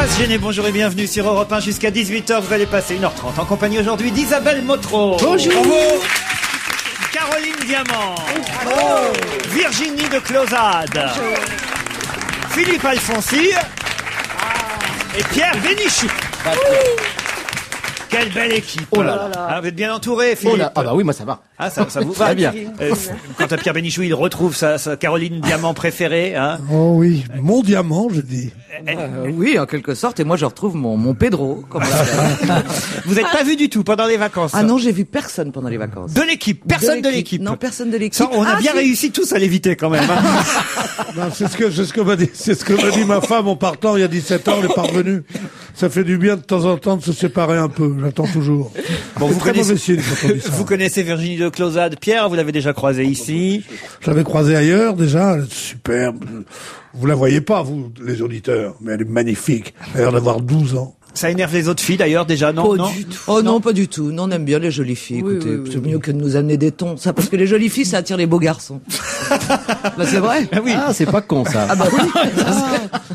pas se gêner, bonjour et bienvenue sur Europe 1 jusqu'à 18h. Vous allez passer 1h30 en compagnie aujourd'hui d'Isabelle Motro. Bonjour. Bravo. Caroline Diamant. Bravo. Virginie de Closade. Bonjour. Philippe Alfonsi. Et Pierre Bénichou. Quelle belle équipe. Oh là là. Ah, vous êtes bien entouré, Philippe. Oh là. Ah bah oui, moi ça va. Ah, ça vous va. Très bien. Quant à Pierre Bénichou, il retrouve sa Caroline Diamant préférée. Hein. Oh oui, mon diamant, je dis. Oui, en quelque sorte. Et moi, je retrouve mon Pedro. Comme on l'appelle. Vous n'êtes pas vu du tout pendant les vacances. Ah non, j'ai vu personne pendant les vacances. De l'équipe, personne de l'équipe. Non, personne de l'équipe. Ça, on a bien réussi tous à l'éviter quand même. Hein. Non, c'est ce que m'a dit ma femme en partant il y a 17 ans, elle est parvenue. Ça fait du bien de temps en temps de se séparer un peu. J'attends toujours. Bon, vous Vous connaissez Virginie de Closade. Pierre, vous l'avez déjà croisée ici. Je l'avais croisée ailleurs déjà. Elle est superbe. Vous la voyez pas, vous, les auditeurs, mais elle est magnifique. Elle a l'air d'avoir 12 ans. Ça énerve les autres filles d'ailleurs déjà, non? Pas du tout. Oh non, pas du tout. Non, on aime bien les jolies filles. Écoutez, c'est mieux que de nous amener des tons. Ça, parce que les jolies filles, ça attire les beaux garçons. Bah, c'est vrai. Ah oui. Ah, c'est pas con ça. Ah bah oui.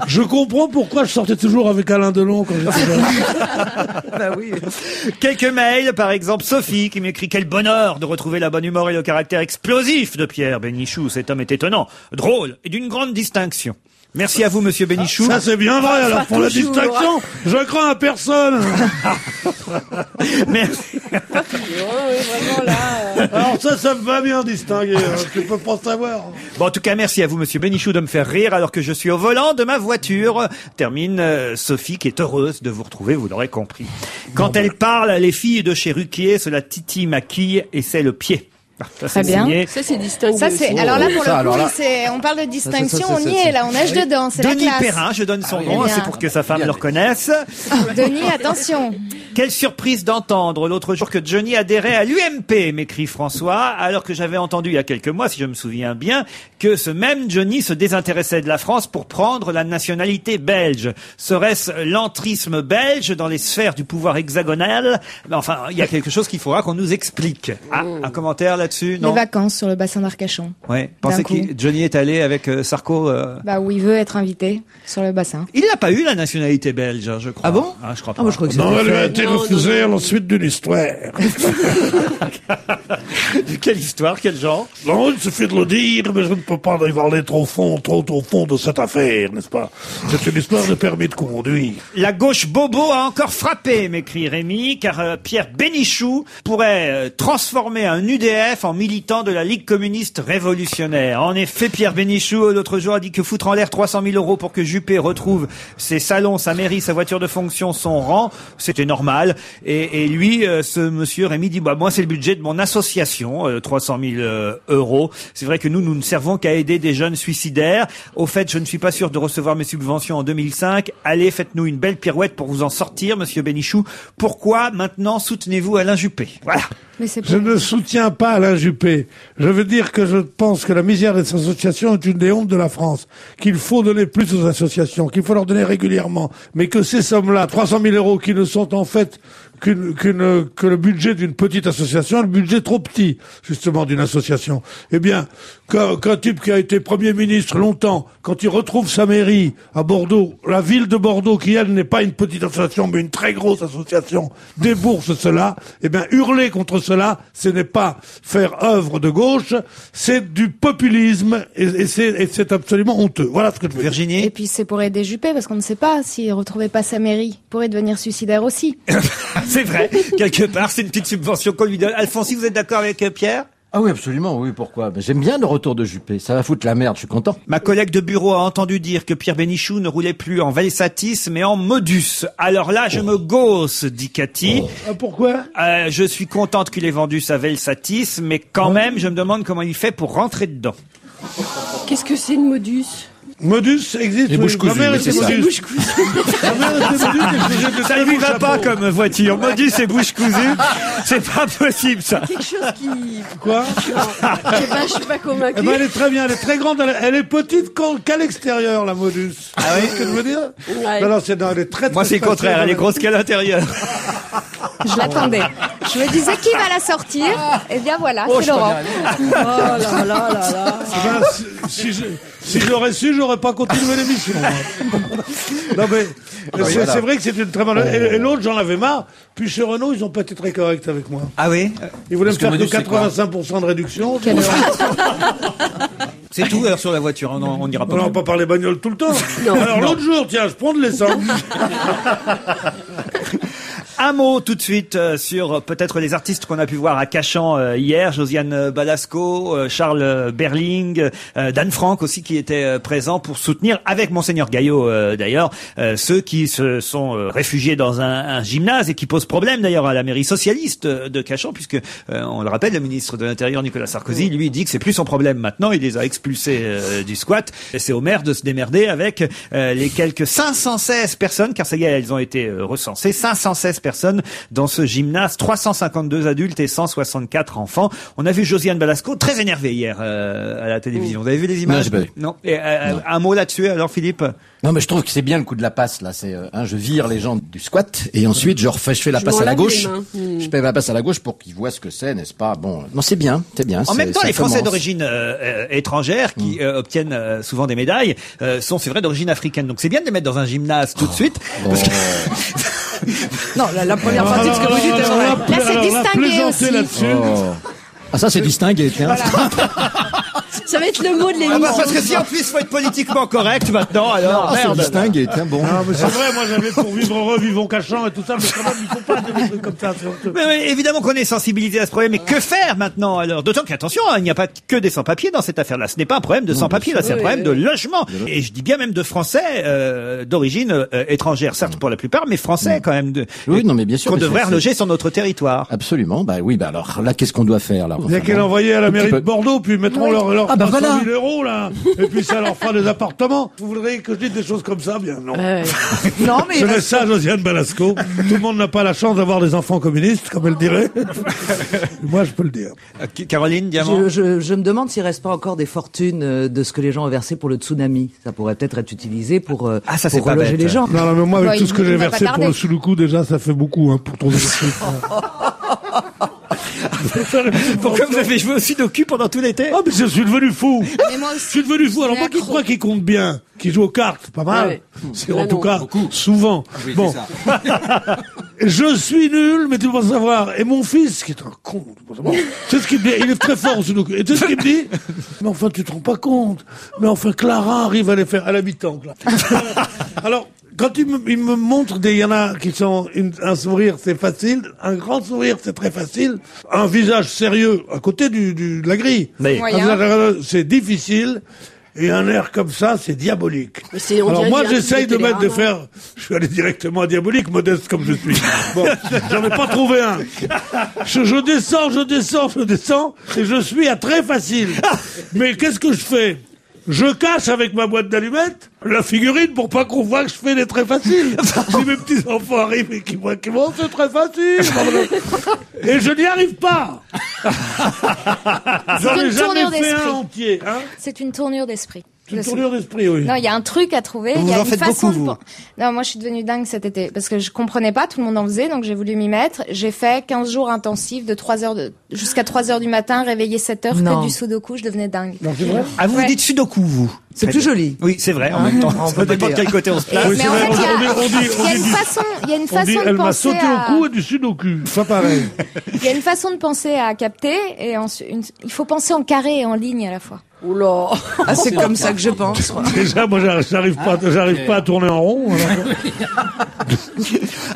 Je comprends pourquoi je sortais toujours avec Alain Delon quand j'étais jeune. Bah oui. Quelques mails, par exemple Sophie qui m'écrit: quel bonheur de retrouver la bonne humeur et le caractère explosif de Pierre Bénichou. Cet homme est étonnant, drôle et d'une grande distinction. Merci à vous, monsieur Bénichou. Ça, c'est bien vrai, alors, pour la distinction. Je crains à personne. Merci. Vraiment là. Alors ça me va bien distinguer. Tu peux pas savoir. Bon, en tout cas, merci à vous, monsieur Bénichou, de me faire rire alors que je suis au volant de ma voiture. Termine Sophie, qui est heureuse de vous retrouver, vous l'aurez compris. Quand elle parle, les filles de chez Ruquier, cela titille ma quille et c'est le pied. Très bien. Signé. Ça, c'est distingué. Ça, c'est, aussi. alors là, pour Ça, le coup, alors là. on parle de distinction, Ça, on y est, là, on nage dedans, c'est la Denis classe. Perrin, je donne son nom, bien. c'est pour que sa femme le reconnaisse. Denis, attention. Quelle surprise d'entendre l'autre jour que Johnny adhérait à l'UMP, m'écrit François, alors que j'avais entendu il y a quelques mois, si je me souviens bien, que ce même Johnny se désintéressait de la France pour prendre la nationalité belge. Serait-ce l'entrisme belge dans les sphères du pouvoir hexagonal? Enfin, il y a quelque chose qu'il faudra qu'on nous explique. Ah, un commentaire là-dessus? Les Non? vacances sur le bassin d'Arcachon. Ouais. Pensez que coup. Johnny est allé avec Sarko Bah, où il veut être invité sur le bassin. Il n'a pas eu la nationalité belge, hein, je crois. Ah bon? Je crois pas. Ah, moi, je crois que Non, c'était elle lui a fait. été refusée à la suite d'une histoire. Quelle histoire, quel genre? Non, il suffit de le dire, mais je ne peux pas y aller trop au fond de cette affaire, n'est-ce pas? C'est une histoire de permis de conduire. La gauche bobo a encore frappé, m'écrit Rémi, car Pierre Bénichou pourrait transformer un UDF en militant de la Ligue communiste révolutionnaire. En effet, Pierre Bénichou, l'autre jour, a dit que foutre en l'air 300 000 € pour que Juppé retrouve ses salons, sa mairie, sa voiture de fonction, son rang, c'était normal. Et lui, ce monsieur Rémi dit, bah, moi, c'est le budget de mon association, 300 000 €. C'est vrai que nous ne servons qu'à aider des jeunes suicidaires. Au fait, je ne suis pas sûr de recevoir mes subventions en 2005. Allez, faites-nous une belle pirouette pour vous en sortir, monsieur Bénichou. Pourquoi maintenant soutenez-vous Alain Juppé? Voilà. Mais c'est Je ne soutiens pas Alain Juppé. Je veux dire que je pense que la misère des associations est une des hontes de la France, qu'il faut donner plus aux associations, qu'il faut leur donner régulièrement, mais que ces sommes-là, 300 000 € qui ne sont en fait que le budget d'une petite association, le budget trop petit, justement, d'une association. Eh bien, qu'un type qui a été Premier ministre longtemps, quand il retrouve sa mairie à Bordeaux, la ville de Bordeaux, qui elle n'est pas une petite association, mais une très grosse association, débourse cela, eh bien, hurler contre cela, ce n'est pas faire œuvre de gauche, c'est du populisme, et c'est absolument honteux. Voilà ce que je veux dire. Virginie? Et puis c'est pour aider Juppé, parce qu'on ne sait pas s'il retrouvait pas sa mairie. Il pourrait devenir suicidaire aussi. C'est vrai, quelque part, c'est une petite subvention qu'on lui donne. Alfonsi, vous êtes d'accord avec Pierre? Ah oui, absolument, oui, pourquoi? Ben, j'aime bien le retour de Juppé. Ça va foutre la merde, je suis content. Ma collègue de bureau a entendu dire que Pierre Bénichou ne roulait plus en Velsatis, mais en Modus. Alors là, je me gausse, dit Cathy. Ah, pourquoi? Je suis contente qu'il ait vendu sa Velsatis, mais quand même, je me demande comment il fait pour rentrer dedans. Qu'est-ce que c'est une modus? Modus existe. Les bouches Ma mère cousues, était c'est ça. Modus. Ma mère était Modus, elle faisait de Ça très lui beaux va pas chapeaux. comme voiture. Modus et bouche cousue, c'est pas possible, ça. Quelque chose qui... Quoi? Eh ben, je suis pas Eh convaincue. ben, elle est très bien, elle est très grande, elle est petite qu'à l'extérieur, la Modus. Ah oui? Ce que je veux dire? Ouais. Non, elle est très, Moi, très c'est le contraire. Elle est grosse qu'à l'intérieur. Je l'attendais. Je me disais qui va la sortir. Eh bien voilà, Oh, c'est je Laurent. Oh là là là là. Eh ben, Si j'aurais su, j'aurais pas continué l'émission. Non mais c'est vrai que c'est une très bonne. Et l'autre, j'en avais marre. Puis chez Renault, ils ont pas été très corrects avec moi. Ah oui. Ils voulaient me faire que 85% de réduction. C'est tout alors sur la voiture. On n'ira pas. On va pas parler bagnole tout le temps. Alors l'autre jour, tiens, je prends de l'essence. Un mot tout de suite sur peut-être les artistes qu'on a pu voir à Cachan hier. Josiane Balasco, Charles Berling, Dan Frank aussi qui était présent pour soutenir avec Monseigneur Gaillot d'ailleurs ceux qui se sont réfugiés dans un gymnase et qui posent problème d'ailleurs à la mairie socialiste de Cachan puisque on le rappelle, le ministre de l'Intérieur Nicolas Sarkozy lui dit que c'est plus son problème maintenant. Il les a expulsés du squat et c'est au maire de se démerder avec les quelques 516 personnes car ça y est, elles ont été recensées. 516 personnes dans ce gymnase, 352 adultes et 164 enfants. On a vu Josiane Balasco très énervée hier à la télévision. Vous avez vu les images? Non, j'ai pas vu. Non. Et un mot là-dessus alors, Philippe? Non, mais je trouve que c'est bien le coup de la passe, là. C'est, je vire les gens du squat, et ensuite, je fais la passe à la gauche. Je fais la passe à la gauche pour qu'ils voient ce que c'est, n'est-ce pas? Bon. Non, c'est bien, c'est bien. En même temps, les Français d'origine étrangère qui obtiennent souvent des médailles sont, c'est vrai, d'origine africaine. Donc c'est bien de les mettre dans un gymnase tout de suite. Parce que... Non, la première partie de ce que vous dites est vrai. Là, c'est distingué aussi. Là-dessus. Ah, ça, c'est distingué, tiens. Ça va être le mot de l'émission. parce que si en plus faut être politiquement correct maintenant, alors C'est merde. distingué, tiens, bon. Ah, mais c'est vrai, moi j'avais pour vivre heureux, vivons Cachan et tout ça, mais quand même, il faut pas dire des trucs comme ça. Mais évidemment qu'on est sensibilisé à ce problème, mais que faire maintenant alors? D'autant qu'attention, il n'y a pas que des sans-papiers dans cette affaire-là. Ce n'est pas un problème de sans-papiers, là, c'est un problème de logement. Et je dis bien même de Français d'origine étrangère, certes pour la plupart, mais Français quand même. Oui, non, mais bien sûr. Qu'on mais devrait c'est- reloger sur notre territoire. Absolument, bah oui, bah alors, là, qu'est-ce qu'on doit faire, là? Il y a qu'à l'envoyer à la mairie de Bordeaux, puis ils mettront leur Ah, bah 300 voilà. 000 euros, là. Et puis ça leur fera des appartements. Vous voudriez que je dise des choses comme ça? Bien, non. Non, mais Je laisse ça à Josiane Balasco. Tout le monde n'a pas la chance d'avoir des enfants communistes, comme elle dirait. Moi, je peux le dire. Caroline, Diamant. je me demande s'il reste pas encore des fortunes de ce que les gens ont versé pour le tsunami. Ça pourrait peut-être être utilisé pour ça, c'est pour pas reloger bête. les gens. Non, mais moi, avec Ouais, tout ce que il j'ai va pas versé pour tarder. le Sudoku, déjà, ça fait beaucoup, hein, pour trouver des trucs. Pourquoi vous avez joué au Sudoku pendant tout l'été? Ah, mais je suis devenu fou. Mais moi Je suis devenu fou. Alors moi qui accro. crois qu'il compte bien, qui joue aux cartes, pas mal. Ouais. C'est Là, en tout non. cas souvent. Bon, je suis nul, mais tu peux pas savoir. Et mon fils, qui est un con, tu peux pas savoir. C'est ce qu'il me dit. Il est très fort au Sudoku. Et tu sais ce qu'il me dit? Mais enfin, tu te rends pas compte. Mais enfin, Clara arrive à les faire à l'habitant. Alors. Quand il me montre il y en a qui sont un sourire c'est facile, un grand sourire c'est très facile, un visage sérieux à côté de la grille, Mais- Moyen. un visage, c'est difficile. Et un air comme ça, c'est diabolique. Mais c'est- on Alors dirait moi, qu'il y a un j'essaye truc de mettre, de Télérama. faire, je suis allé directement à diabolique, modeste comme je suis. Bon, j'en ai pas trouvé un. Je descends, et je suis à très facile. Mais qu'est-ce que je fais? Je cache avec ma boîte d'allumettes la figurine pour pas qu'on voit que je fais des très faciles. Si mes petits enfants arrivent et qu'ils voient qu'ils vont, c'est très facile. Et je n'y arrive pas. J'en ai une jamais tournure fait d'esprit. un entier, hein. C'est une tournure d'esprit. C'est une tournure d'esprit, oui. Non, il y a un truc à trouver. Vous Il y a en une faites façon beaucoup, de vous. Non, moi, je suis devenue dingue cet été parce que je comprenais pas. Tout le monde en faisait, donc j'ai voulu m'y mettre. J'ai fait 15 jours intensifs de 3 heures jusqu'à 3 heures du matin, réveillé 7 heures, Non. que du sudoku. Je devenais dingue. Non, c'est vrai? Ah, vous Ouais. dites Sudoku, vous? C'est plus joli. Oui, c'est vrai, en même temps. On Ça peut dépend de dire. quel côté on se place. Oui, Mais c'est en vrai, fait, il y a une dit- façon, il y a une on dit, façon de elle m'a penser sauté à, au cou et du sudoku. Pas pareil. il y a une façon de penser à capter et il faut penser en carré et en ligne à la fois. Oula. Ah, c'est comme ça que je pense. Déjà, moi, j'arrive pas à tourner en rond. alors.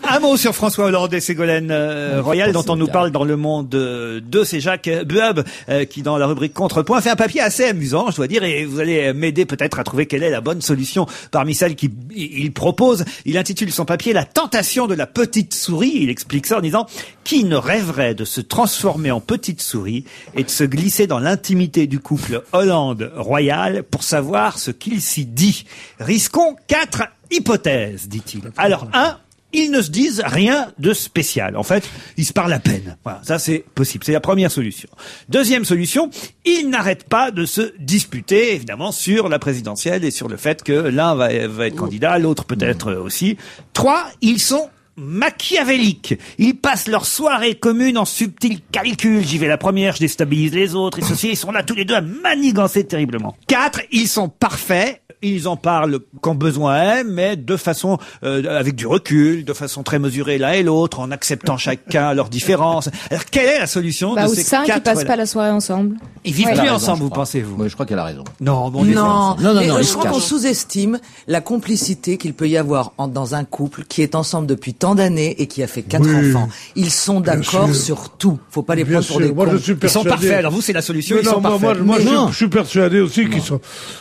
Un mot sur François Hollande et Ségolène Royal, dont on nous parle dans Le Monde 2. C'est Jacques Buab qui, dans la rubrique Contrepoint, fait un papier assez amusant, je dois dire, et vous allez m'aider peut-être à trouver quelle est la bonne solution parmi celles qu'il propose. Il intitule son papier « La tentation de la petite souris ». Il explique ça en disant « Qui ne rêverait de se transformer en petite souris et de se glisser dans l'intimité du couple Hollande-Royal pour savoir ce qu'il s'y dit? Risquons 4 hypothèses, dit-il. Alors, 1, ils ne se disent rien de spécial. En fait, ils se parlent à peine. Voilà, ça c'est possible. C'est la première solution. Deuxième solution, ils n'arrêtent pas de se disputer, évidemment, sur la présidentielle et sur le fait que l'un va être candidat, l'autre peut-être aussi. 3, ils sont machiavéliques. Ils passent leur soirée commune en subtil calcul. J'y vais la première, je déstabilise les autres, et ceci, ils sont là tous les deux à manigancer terriblement. 4, ils sont parfaits. Ils en parlent quand besoin est, mais de façon avec du recul, de façon très mesurée l'un et l'autre, en acceptant chacun leurs différences. Alors quelle est la solution de ces 4 qui passent pas la soirée ensemble. Ils vivent plus ensemble, vous pensez-vous? Oui, je crois qu'elle a raison. Non, bon, non, ils je crois qu'on sous-estime la complicité qu'il peut y avoir dans un couple qui est ensemble depuis tant d'années et qui a fait 4 enfants. Ils sont d'accord sur tout. Faut pas les prendre pour des cons. Ils sont parfaits. Alors vous, c'est la solution. Ils sont parfaits. Moi, je suis persuadé aussi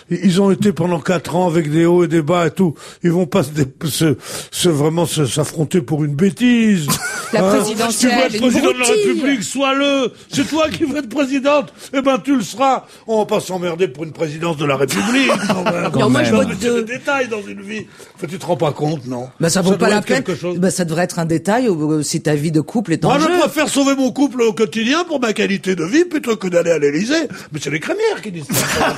qu'ils ont été pendant 4 ans avec des hauts et des bas et tout. Ils vont pas vraiment s'affronter pour une bêtise. La présidentielle. Si tu veux être président de la République, sois-le. C'est toi qui veux être présidente. Eh ben, tu le seras. On va pas s'emmerder pour une présidence de la République. Non, moi, je vote c'est le détail dans une vie. Tu te rends pas compte, non? Ben, ça vaut pas la peine. Chose. Ben, ça devrait être un détail si ta vie de couple est en jeu. Moi, je préfère sauver mon couple au quotidien pour ma qualité de vie plutôt que d'aller à l'Élysée. Mais c'est les crémières qui disent ça.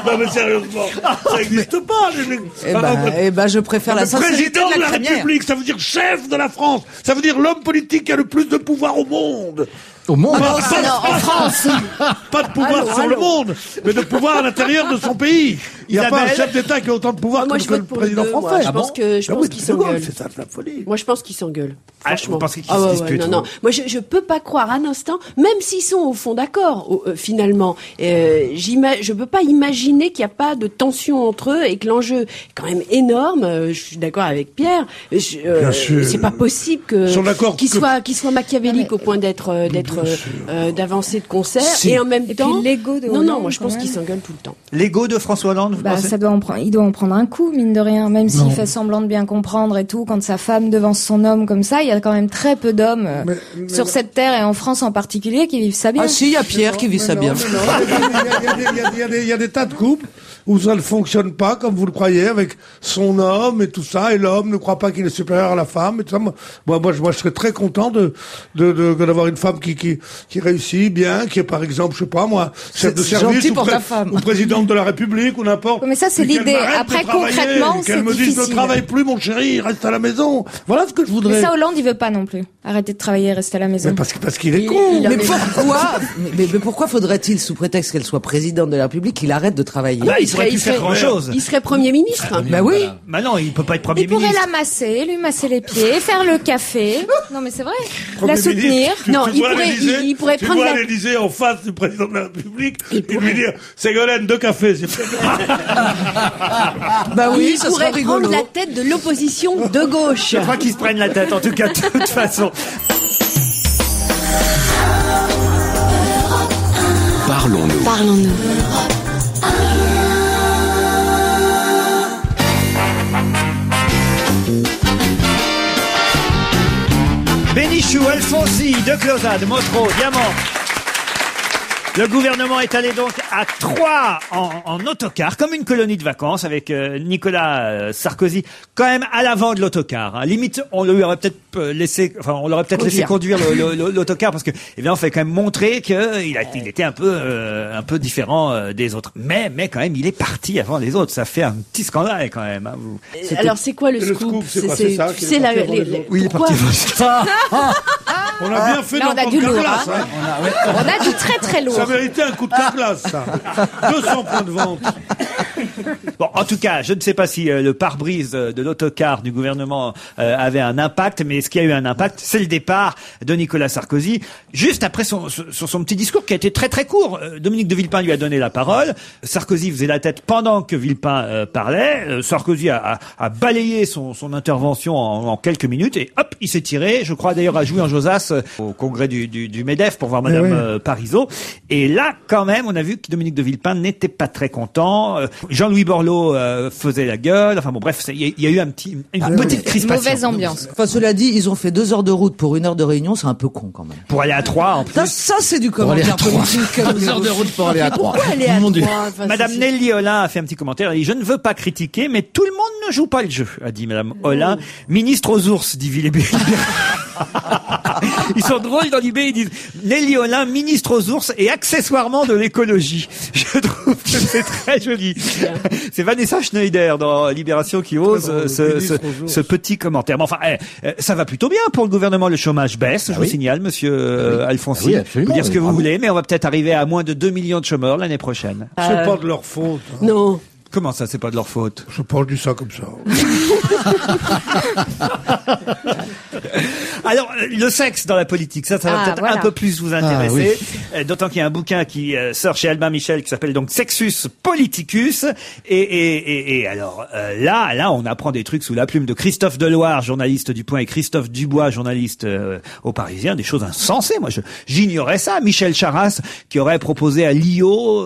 Non, mais sérieusement. Ça existe pas. Je préfère la sincérité président de la République, ça veut dire chef de la France. Ça veut dire l'homme politique qui a le plus de pouvoir au monde. Au monde? en France. Pas de pouvoir sur le monde, mais de pouvoir à l'intérieur de son pays. Il n'y a pas un chef d'État qui a autant de pouvoir que le président français. Je pense qu'ils s'engueulent. C'est ça, la folie. Moi, je pense qu'ils s'engueulent. Franchement. Vous pensez qu'ils se disputent? Non. Moi, je peux pas croire un instant, même s'ils sont au fond d'accord, finalement. Je peux pas imaginer qu'il n'y a pas de tension entre eux et que l'enjeu est quand même énorme. Je suis d'accord avec Pierre. Bien sûr. C'est pas possible qu'ils soient machiavéliques au point d'avancer de concert et en même temps. Puis l'ego de Hollande. Non, moi je pense qu'ils s'engueulent tout le temps. L'ego de François Hollande, vous pensez? Il doit en prendre un coup, mine de rien, même s'il fait semblant de bien comprendre et tout. Quand sa femme devance son homme comme ça, il y a quand même très peu d'hommes sur cette terre et en France en particulier qui vivent ça bien. Ah si, il y a Pierre qui vit ça bien. Il y a des tas de couples où ça ne fonctionne pas comme vous le croyez avec son homme et tout ça, et l'homme ne croit pas qu'il est supérieur à la femme et tout ça. Moi, je serais très content d'avoir une femme qui réussit bien, qui est par exemple, je sais pas moi, chef de service ou présidente de la République ou n'importe. Mais ça, c'est l'idée. Après, concrètement, c'est qu'elle me dise difficile. ne travaille plus, mon chéri, reste à la maison. Voilà ce que je voudrais. Mais ça, Hollande, il veut pas non plus. Arrêter de travailler et rester à la maison. Mais parce qu'il est con. Mais pourquoi faudrait-il, sous prétexte qu'elle soit présidente de la République, qu'il arrête de travailler? Il pourrait plus faire grand-chose. Il serait Premier ministre. Bah oui. Bah non, il peut pas être Premier Il ministre. pourrait la masser, lui masser les pieds, faire le café. Non, mais c'est vrai. La soutenir. Non, il pourrait prendre à l'Élysée en face du président de la République et lui dire Ségolène, 2 cafés, s'il te plaît. Bah oui, il ça pourrait serait rigolo. prendre la tête de l'opposition de gauche. Je crois qu'ils se prennent la tête, en tout cas, de toute façon. Parlons-nous. Bénichou, Alfonsi, De Closade, Motro, Diamant. Le gouvernement est allé donc à Troyes en autocar, comme une colonie de vacances, avec Nicolas Sarkozy, quand même à l'avant de l'autocar. Hein. Limite, on l'aurait peut-être laissé conduire l'autocar, parce que évidemment, on fait quand même montrer qu'il était un peu différent des autres. Mais quand même, il est parti avant les autres. Ça fait un petit scandale quand même. Hein. Alors, c'est quoi le scoop? C'est ça. Oui, il est parti. On a bien fait là, on a du lourd. Carglass, hein. On a du très très lourd. Ça méritait un coup de Carglass, ça. 200 points de vente. Bon, en tout cas, je ne sais pas si le pare-brise de l'autocar du gouvernement avait un impact, mais ce qui a eu un impact, c'est le départ de Nicolas Sarkozy, juste après son petit discours qui a été très très court. Dominique de Villepin lui a donné la parole. Sarkozy faisait la tête pendant que Villepin parlait. Sarkozy a balayé son intervention en quelques minutes et hop, il s'est tiré. Je crois d'ailleurs à jouer en Josas au congrès du MEDEF pour voir Madame Parizeau. Et là, quand même, on a vu que Dominique de Villepin n'était pas très content. Jean-Louis Borloo faisait la gueule. Enfin bon, bref, il y a eu une petite crispation. Mauvaise ambiance. Enfin, cela dit, ils ont fait 2 heures de route pour 1 heure de réunion, c'est un peu con quand même. Pour aller à Troyes, en plus. Ça c'est du commentaire politique. 2 heures de route pour aller à Troyes. Pourquoi aller à Troyes? Madame Nelly Olin a fait un petit commentaire. Elle dit, je ne veux pas critiquer, mais tout le monde ne joue pas le jeu, a dit Madame Olin. Ministre aux ours, dit Villepin. Ils sont drôles dans l'IB, ils disent Nelly Olin, ministre aux ours et accessoirement de l'écologie. Je trouve que c'est très joli. C'est Vanessa Schneider dans Libération qui ose ce petit commentaire. Mais enfin, ça va plutôt bien pour le gouvernement. Le chômage baisse, je vous signale, monsieur Alfonsi. Oui, vous dire ce que vous voulez, mais on va peut-être arriver à moins de 2 millions de chômeurs l'année prochaine. C'est pas de leur faute. Hein. Non. Comment ça, c'est pas de leur faute? Je parle du ça comme ça. Alors, le sexe dans la politique, ça va peut-être un peu plus vous intéresser. D'autant qu'il y a un bouquin qui sort chez Albin Michel qui s'appelle donc Sexus Politicus. Et alors, là, on apprend des trucs sous la plume de Christophe Deloire, journaliste du Point, et Christophe Dubois, journaliste au Parisien, des choses insensées. Moi, j'ignorais ça. Michel Charasse, qui aurait proposé à Lio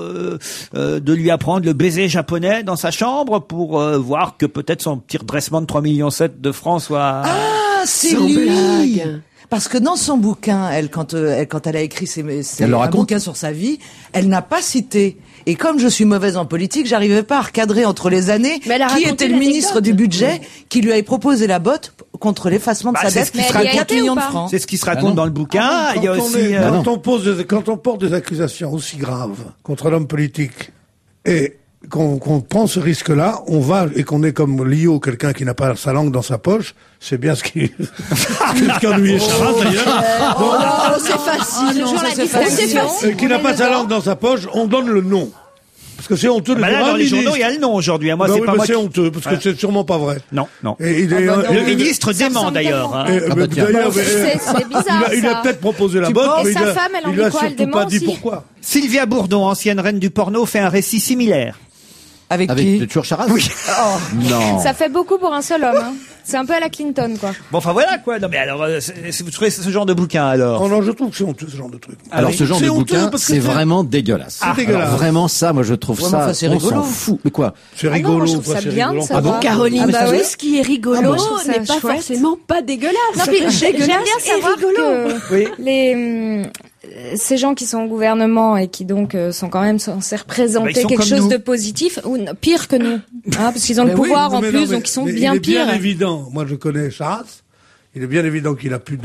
de lui apprendre le baiser japonais dans sa chambre pour voir que peut-être son petit redressement de 3,7 millions de francs soit... Ah, c'est lui. Parce que dans son bouquin, quand elle a écrit un bouquin sur sa vie, elle n'a pas cité. Et comme je suis mauvaise en politique, j'arrivais pas à recadrer entre les années qui était le ministre du budget qui lui avait proposé la botte contre l'effacement de sa dette, qui sera 4 millions de francs. C'est ce qui se raconte dans le bouquin. Il y a aussi... Quand on porte des accusations aussi graves contre l'homme politique et qu'on prend ce risque-là, on va, et qu'on est comme Lio, quelqu'un qui n'a pas sa langue dans sa poche, c'est bien ce qui ennuyé Charras d'ailleurs. C'est facile. Qui n'a pas sa langue dans sa poche, on donne le nom. Parce que c'est honteux de dire dans les journaux, il y a le nom aujourd'hui. Moi, c'est pas moi. C'est honteux, parce que c'est sûrement pas vrai. Non. Et le ministre dément d'ailleurs. D'ailleurs, c'est bizarre. Il a peut-être proposé la botte, mais il lui a surtout pas dit pourquoi. Sylvia Bourdon, ancienne reine du porno, fait un récit similaire. Avec qui? toujours Charras? Oui. Non. Ça fait beaucoup pour un seul homme. Hein. C'est un peu à la Clinton, quoi. Bon, enfin voilà quoi. Non mais alors, vous trouvez ce genre de bouquin alors? Non, je trouve que c'est honteux ce genre de truc. Alors ce genre de bouquin, c'est vraiment dégueulasse. C'est dégueulasse. Alors, vraiment ça, moi je trouve ça. C'est rigolo. On s'en fout. Mais quoi? C'est rigolo. Je trouve ça bien de savoir. Caroline, tout ce qui est rigolo n'est pas chouette. forcément pas dégueulasse. Non, puis j'aime bien savoir rigolo. que ces gens qui sont au gouvernement et qui donc sont quand même censés représenter quelque chose de positif, ou pire que nous, hein, parce qu'ils ont le pouvoir en plus, donc ils sont bien pires. Il est bien évident, moi je connais Charras, il est bien évident qu'il a pu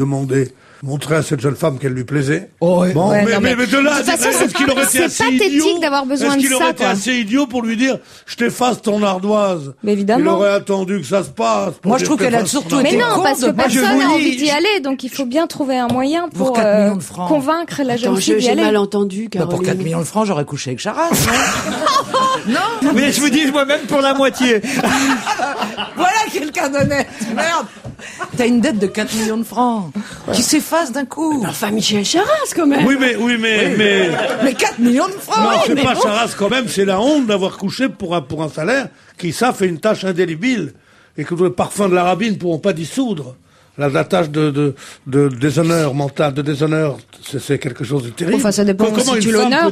montrer à cette jeune femme qu'elle lui plaisait. Mais de là, est-ce qu'il aurait été assez idiot? C'est pathétique d'avoir besoin de ça, Est-ce qu'il aurait été assez idiot pour lui dire, je t'efface ton ardoise? Mais évidemment. Il aurait attendu que ça se passe. Moi, je trouve qu'elle a surtout été Mais non, parce que personne n'a envie d'y aller, donc il faut bien trouver un moyen pour 4 millions de francs. Convaincre la jeune fille d'y aller. J'ai mal entendu, Caroline. Pour 4 millions de francs, j'aurais couché avec Charras. Non. Mais je vous dis moi-même pour la moitié. Voilà quelqu'un d'honnête. Merde. T'as une dette de 4 millions de francs qui s'efface d'un coup. Enfin, Michel Charras, quand même. Oui, mais 4 millions de francs. Non, c'est pas Charras quand même, c'est la honte d'avoir couché pour un salaire qui, ça, fait une tâche indélébile. Et que le parfum de la rabine ne pourront pas dissoudre. La tâche de déshonneur mental, de déshonneur, c'est quelque chose de terrible. Enfin, ça dépend comment si tu une femme l'honneurs,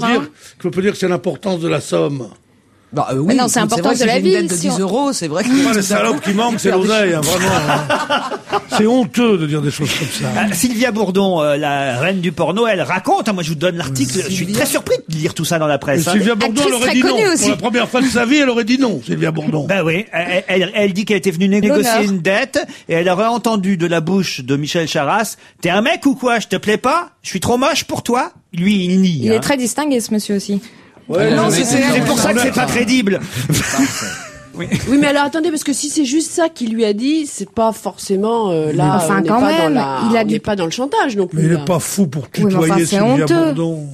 peut dire que c'est l'importance de la somme? Oui, non, c'est important de la vie. Une dette de 10 euros, c'est vrai. Pas les salopes qui manquent, c'est l'oseille, hein, vraiment. C'est honteux de dire des choses comme ça. Sylvia Bourdon, la reine du porno, elle raconte. Moi, je vous donne l'article. Je suis très surpris de lire tout ça dans la presse. Sylvia Bourdon, elle aurait dit non. Pour la première fois de sa vie, elle aurait dit non, Sylvia Bourdon. Ben oui, elle dit qu'elle était venue négocier une dette et elle aurait entendu de la bouche de Michel Charras, t'es un mec ou quoi? Je te plais pas? Je suis trop moche pour toi? Lui, il nie. Il est très distingué, ce monsieur aussi. Ouais, c'est pour ça que c'est pas crédible. Oui, mais alors attendez, parce que si c'est juste ça qu'il lui a dit, c'est pas forcément là. Enfin, on quand même, on n'est pas dans le chantage non plus. Mais il là. est pas fou pour tutoyer Sylvia Bourdon.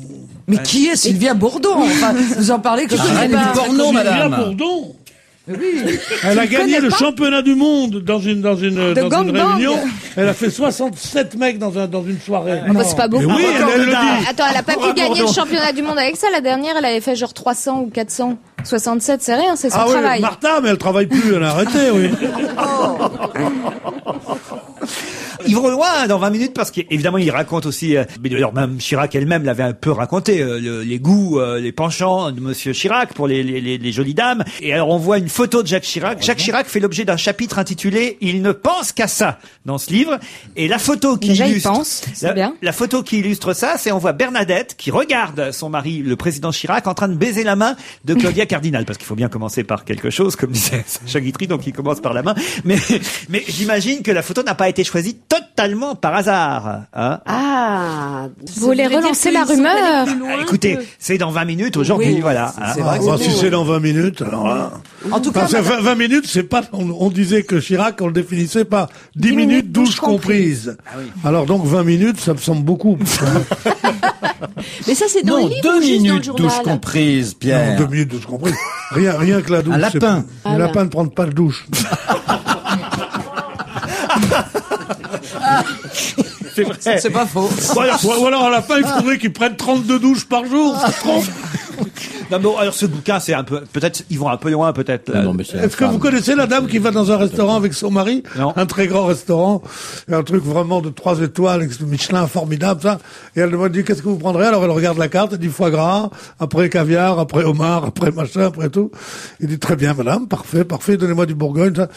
Mais qui est Sylvia Bourdon? Enfin, vous en parlez que reine du porno, madame. Sylvia Bourdon. Oui. Elle a gagné le championnat du monde dans une réunion. Elle a fait 67 mecs dans une soirée. Bah, c'est pas beaucoup. Oui, elle le dit. Attends, elle a pas pu gagner le championnat du monde avec ça. La dernière, elle avait fait genre 300 ou 400. 67, c'est rien, c'est son travail. Oui, Martha, mais elle travaille plus, elle a arrêté, oui. Ils vont loin dans 20 minutes parce qu'évidemment il raconte aussi, alors même Chirac elle-même l'avait un peu raconté, les goûts, les penchants de Monsieur Chirac pour les jolies dames. Et alors on voit une photo de Jacques Chirac. Jacques Chirac fait l'objet d'un chapitre intitulé Il ne pense qu'à ça dans ce livre. Et la photo qui la photo qui illustre ça, c'est on voit Bernadette qui regarde son mari, le président Chirac, en train de baiser la main de Claudia Cardinal, parce qu'il faut bien commencer par quelque chose, comme disait Sacha Guitry, donc il commence par la main. Mais j'imagine que la photo n'a pas été choisie totalement totalement par hasard. Hein. Vous voulez relancer la rumeur? Écoutez, c'est dans 20 minutes aujourd'hui, voilà. C'est vrai si c'est dans 20 minutes, alors là... En tout cas, 20 minutes, c'est pas... On disait que Chirac, on le définissait par 10 minutes, douche comprises. Alors donc 20 minutes, ça me semble beaucoup. Mais ça, c'est dans le livre 2 ou juste dans le minutes, journal? douche comprise, Pierre. Non, 2 minutes, douche comprise. Rien que la douche. Un lapin. Le lapin ne prend pas de douche. C'est vrai. c'est pas faux. Ou alors un lapin, il faudrait qu'il prenne 32 douches par jour. Non, mais alors ce bouquin, c'est un peu, peut-être, ils vont un peu loin, peut-être. Non, mais Est-ce que vous connaissez la dame qui va dans un restaurant avec son mari? Non. Un très grand restaurant. Un truc vraiment de 3 étoiles, avec le Michelin formidable, ça. Et elle lui dit, qu'est-ce que vous prendrez? Alors elle regarde la carte, elle dit foie gras, après caviar, après homard, après machin, après tout. Il dit, très bien, madame, parfait, donnez-moi du Bourgogne, ça.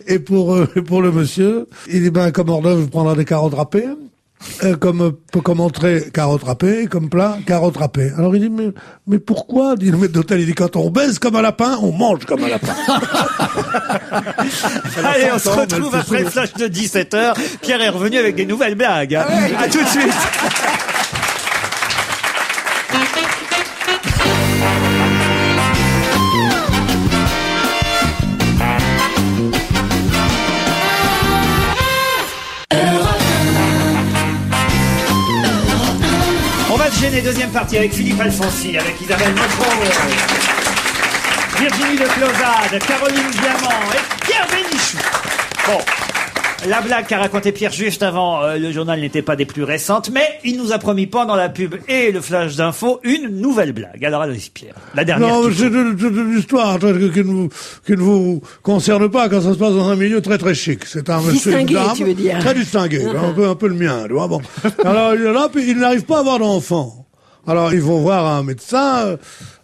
Et pour le monsieur, il dit, comme hors d'œuvre, vous prendrez des carottes râpées. Comme entrée, carottes râpées, comme plat, carottes râpées. Alors il dit, mais pourquoi? Dit le maître d'hôtel, il dit, quand on baise comme un lapin, on mange comme un lapin. Allez, on se retrouve après le flash de 17h. Pierre est revenu avec des nouvelles blagues. Hein. À tout de suite. On va se gêner, deuxième partie avec Philippe Alfonsi, avec Isabelle Motro, Virginie de Closade, Caroline Diamant et Pierre Bénichou. Bon, la blague qu'a raconté Pierre juste avant le journal n'était pas des plus récentes, mais il nous a promis pendant la pub et le flash d'info une nouvelle blague. Alors allez-y Pierre, la dernière. Non, c'est une histoire qui ne vous concerne pas quand ça se passe dans un milieu très très chic. C'est un monsieur distingué, dame, tu veux dire. très distingué, un peu le mien, tu vois. Bon. Alors il est là, puis il n'arrive pas à avoir d'enfant. Alors ils vont voir un médecin,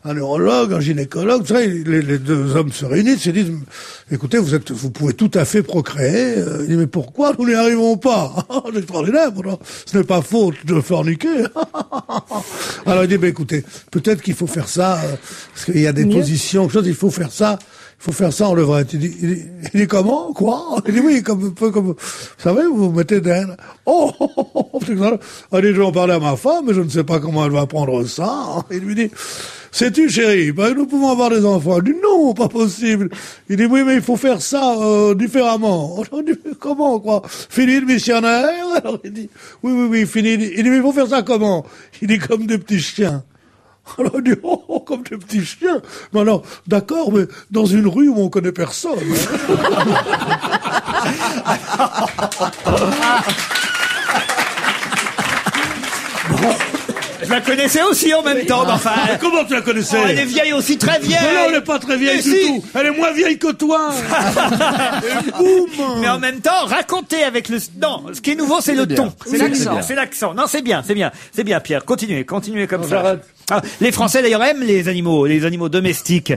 un neurologue, un gynécologue, tu sais, les deux hommes se réunissent et disent, écoutez, vous pouvez tout à fait procréer. Il dit, mais pourquoi nous n'y arrivons pas? C'est extraordinaire, ce n'est pas faute de forniquer. Alors il dit, écoutez, peut-être qu'il faut faire ça, parce qu'il y a des positions, il faut faire ça en levrette. Il dit comment? Quoi? Il dit oui, un peu comme, vous savez, vous vous mettez derrière. Il dit, je vais en parler à ma femme, mais je ne sais pas comment elle va prendre ça. Il lui dit, sais-tu, chérie, nous pouvons avoir des enfants. Il dit, non, pas possible. Il dit, oui, mais il faut faire ça, différemment. On dit, comment, quoi? Fini le missionnaire? Alors il dit, oui, fini. Il dit, mais il faut faire ça comment? Il dit, comme des petits chiens. Alors on dit, comme des petits chiens. Mais alors, d'accord, mais dans une rue où on connaît personne. Je la connaissais aussi en même temps, enfin. Mais comment tu la connaissais? Elle est vieille aussi, très vieille. Mais non, elle n'est pas très vieille du tout. Elle est moins vieille que toi. Mais en même temps, raconter avec le... Non, ce qui est nouveau, c'est le ton. C'est l'accent. C'est l'accent. Non, c'est bien, Pierre. Continuez comme ça. Ah, les Français d'ailleurs aiment les animaux domestiques.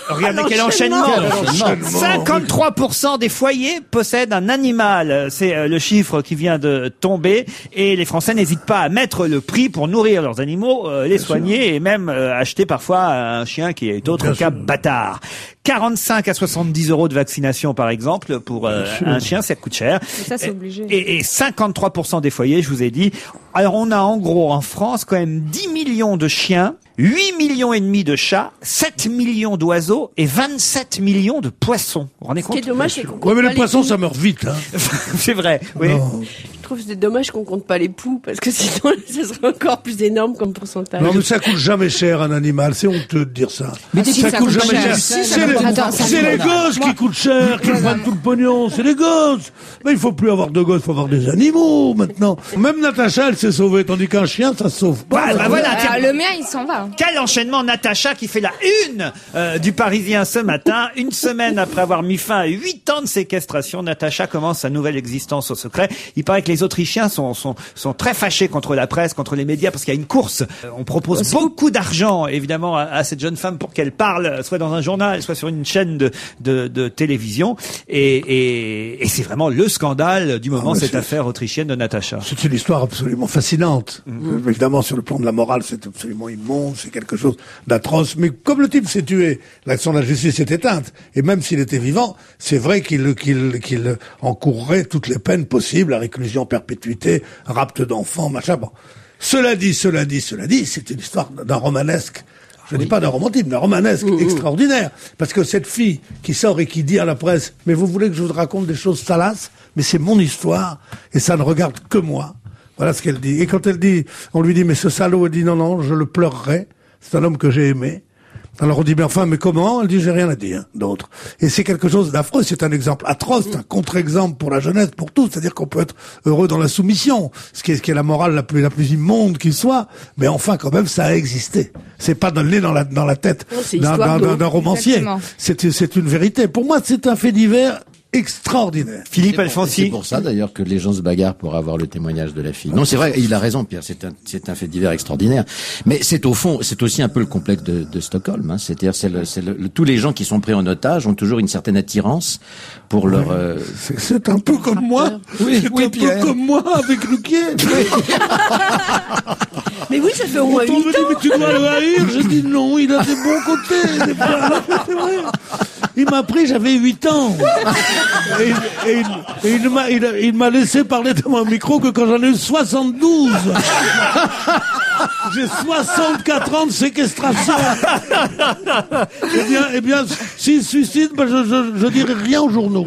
Regardez quel enchaînement. 53% des foyers possèdent un animal. C'est le chiffre qui vient de tomber. Et les Français n'hésitent pas à mettre le prix pour nourrir leurs animaux, les soigner et même acheter parfois un chien qui est autre cas bâtard. 45 à 70 € de vaccination, par exemple, pour un chien, ça coûte cher. Ça, c'est obligé. Et 53% des foyers, je vous ai dit. Alors, on a en gros en France quand même 10 millions de chiens, 8 millions et demi de chats, 7 millions d'oiseaux et 27 millions de poissons. Vous vous rendez compte? Ce qui est dommage, c'est qu'on compte Ouais, mais pas les poissons, poux. ça meurt vite, hein. C'est vrai, oui. Non. Je trouve que c'est dommage qu'on compte pas les poux, parce que sinon, ça serait encore plus énorme comme pourcentage. Non, mais ça coûte jamais cher, un animal. C'est honteux de dire ça. Mais si, ça coûte jamais cher. cher. Si, ça coûte cher. C'est les gosses qui coûtent cher, qui prennent tout le pognon. C'est les gosses. Mais il faut plus avoir de gosses, il faut avoir des animaux, maintenant. Même Natacha, elle s'est sauvée, tandis qu'un chien, ça se sauve pas. Bah voilà, tiens. Le mien, il s'en va. Quel enchaînement, Natacha qui fait la une du Parisien ce matin. Une semaine après avoir mis fin à 8 ans de séquestration, Natacha commence sa nouvelle existence au secret. Il paraît que les Autrichiens sont très fâchés contre la presse, contre les médias, parce qu'il y a une course. On propose beaucoup d'argent, évidemment, à cette jeune femme pour qu'elle parle, soit dans un journal, soit sur une chaîne de télévision. Et c'est vraiment le scandale du moment, cette affaire autrichienne de Natacha. C'est une histoire absolument fascinante. Évidemment, sur le plan de la morale, c'est absolument immonde, c'est quelque chose d'atroce. Mais comme le type s'est tué, l'action de la justice est éteinte. Et même s'il était vivant, c'est vrai qu'il encourrait toutes les peines possibles, la réclusion en perpétuité, rapt d'enfants, machin. Bon. Cela dit, c'est une histoire d'un romanesque. Je dis pas d'un romantisme, d'un romanesque extraordinaire. Parce que cette fille qui sort et qui dit à la presse, mais vous voulez que je vous raconte des choses salaces? Mais c'est mon histoire, et ça ne regarde que moi. Voilà ce qu'elle dit. Et quand elle dit, on lui dit, mais ce salaud, elle dit, non, je le pleurerai. C'est un homme que j'ai aimé. Alors on dit, mais enfin, mais comment? Elle dit, j'ai rien à dire d'autre. Et c'est quelque chose d'affreux, c'est un exemple atroce, un contre-exemple pour la jeunesse, pour tous. C'est-à-dire qu'on peut être heureux dans la soumission, ce qui est la morale la plus immonde qui soit. Mais enfin, quand même, ça a existé. C'est pas né dans la tête d'un romancier. C'est une vérité. Pour moi, c'est un fait divers extraordinaire. Philippe Alfonsi. C'est pour ça d'ailleurs que les gens se bagarrent pour avoir le témoignage de la fille. Non, c'est vrai, il a raison, Pierre. C'est un fait divers extraordinaire. Mais c'est au fond, c'est aussi un peu le complexe de Stockholm. Hein. C'est-à-dire, tous les gens qui sont pris en otage ont toujours une certaine attirance pour leur. C'est un peu comme moi. Oui, c'est un Pierre. peu comme moi avec Ruquier. Mais oui, ça fait au moins 8 ans. Mais tu dois le haïr. Je dis non, il a des bons côtés. C'est vrai. Il m'a pris, j'avais 8 ans. Et il m'a laissé parler devant un micro que quand j'en ai eu 72. J'ai 64 ans de séquestration. Eh bien, s'il se suicide, je dirai rien aux journaux.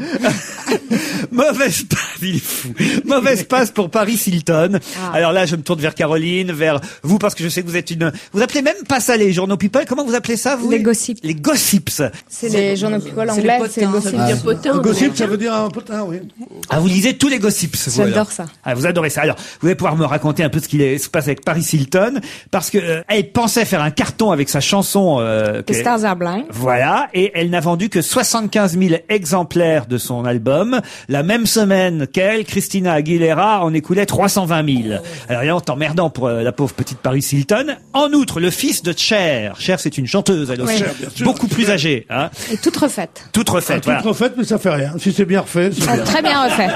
Mauvaise passe pour Paris Hilton. Alors là, je me tourne vers Caroline, vers vous, parce que je sais que vous êtes vous appelez même pas ça les journaux people. Comment vous appelez ça, vous? Les gossips. Les gossips. C'est les journaux people anglais, c'est les gossips. Ça veut dire potin. Gossip, ça veut dire un potin, oui. Ah, vous lisez tous les gossips. J'adore ça. Ah, vous adorez ça. Alors, vous allez pouvoir me raconter un peu ce qui se passe avec Paris Hilton, parce que elle pensait faire un carton avec sa chanson. The Stars Are Blind. Voilà, et elle n'a vendu que 75 000 exemplaires de son album. La même semaine qu'elle, Christina Aguilera en écoulait 320 000. Alors, rien emmerdant pour la pauvre petite Paris Hilton. En outre, le fils de Cher. Cher, c'est une chanteuse, elle aussi. Oui. Beaucoup plus âgée. Hein. Et toute refaite. Toute refaite, voilà. Toute refaite, mais ça fait rien. Si c'est bien refait, c'est bien. Très bien refait.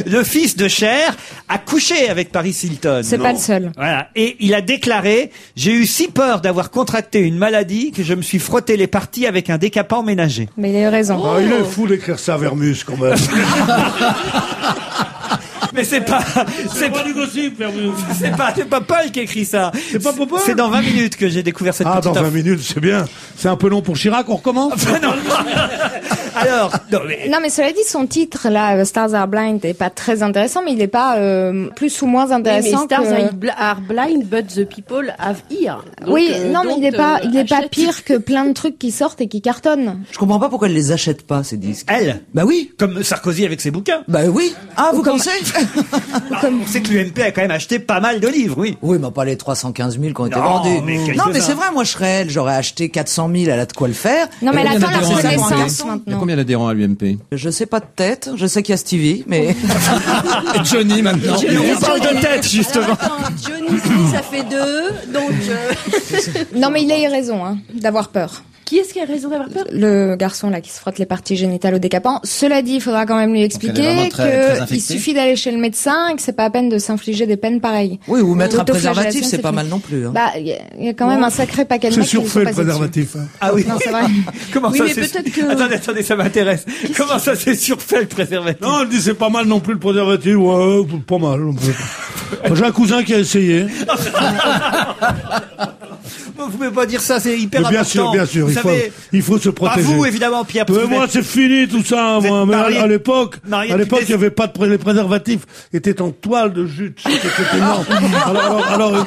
Le fils de Cher a couché avec Paris Hilton. C'est pas le seul. Voilà. Et il a déclaré: j'ai eu si peur d'avoir contracté une maladie que je me suis frotté les parties avec un décapant ménager. Mais il a eu raison. Ah, il est fou d'écrire ça, Vermus, quand même. Mais c'est pas du gossip, Vermus. c'est pas Paul qui écrit ça. C'est pas Popol? C'est dans 20 minutes que j'ai découvert cette petite dans 20 info. minutes, c'est bien. C'est un peu long pour Chirac, on recommence? Non. Alors, Non, mais cela dit, son titre, là, Stars Are Blind, est pas très intéressant, mais il est pas plus ou moins intéressant. Mais Stars are blind, but the people have ear. Donc, oui, non, mais il est pas pire que plein de trucs qui sortent et qui cartonnent. Je comprends pas pourquoi elle les achète pas, ces disques. elle, Bah oui. comme Sarkozy avec ses bouquins. Bah oui. Ah, vous comme- pensez? On sait que l'UMP a quand même acheté pas mal de livres, oui. Oui, mais pas les 315 000 qui ont été Non, vendus. mais quelques-uns. Non, mais c'est vrai, moi je serais elle, j'aurais acheté 400 000, elle a de quoi le faire. Non, mais Et elle elle attend la a fait ça pour un reconnaissance garçon. Il y a maintenant. combien d'adhérents à l'UMP? Je sais pas de tête, je sais qu'il y a Stevie, mais... Johnny maintenant. On parle de tête, justement. Attends, Johnny, ça fait 2, donc... Non, mais il a eu raison, hein, d'avoir peur. Qui est-ce qui a raison d'avoir peur? Le garçon, là, qui se frotte les parties génitales au décapant. Cela dit, il faudra quand même lui elle est expliquer vraiment très qu'il infectée. suffit d'aller chez le médecin et que c'est pas à peine de s'infliger des peines pareilles. Oui, ou mettre un L'autoflagellation, préservatif, c'est pas fini. mal non plus. Hein. Bah, il y a quand même un sacré paquet de C'est mecs qui ne sont surfait, le pas dessus. préservatif. Hein. Ah oui. Non, c'est vrai. Comment Oui, ça mais c'est... peut-être que- Attendez, ça m'intéresse. Comment ça c'est surfait le préservatif? Non, elle dit c'est pas mal non plus le préservatif. Ouais, pas mal. J'ai un cousin qui a essayé. Vous pouvez pas dire ça, c'est hyper Mais bien important. sûr, Vous savez, il faut se pas protéger. vous évidemment, Pierre. parce Mais que moi, vous c'est fini tout ça, vous moi. êtes Mais marié- à l'époque, marié il depuis n'y avait pas les préservatifs étaient en toile de jute. C'était énorme. alors,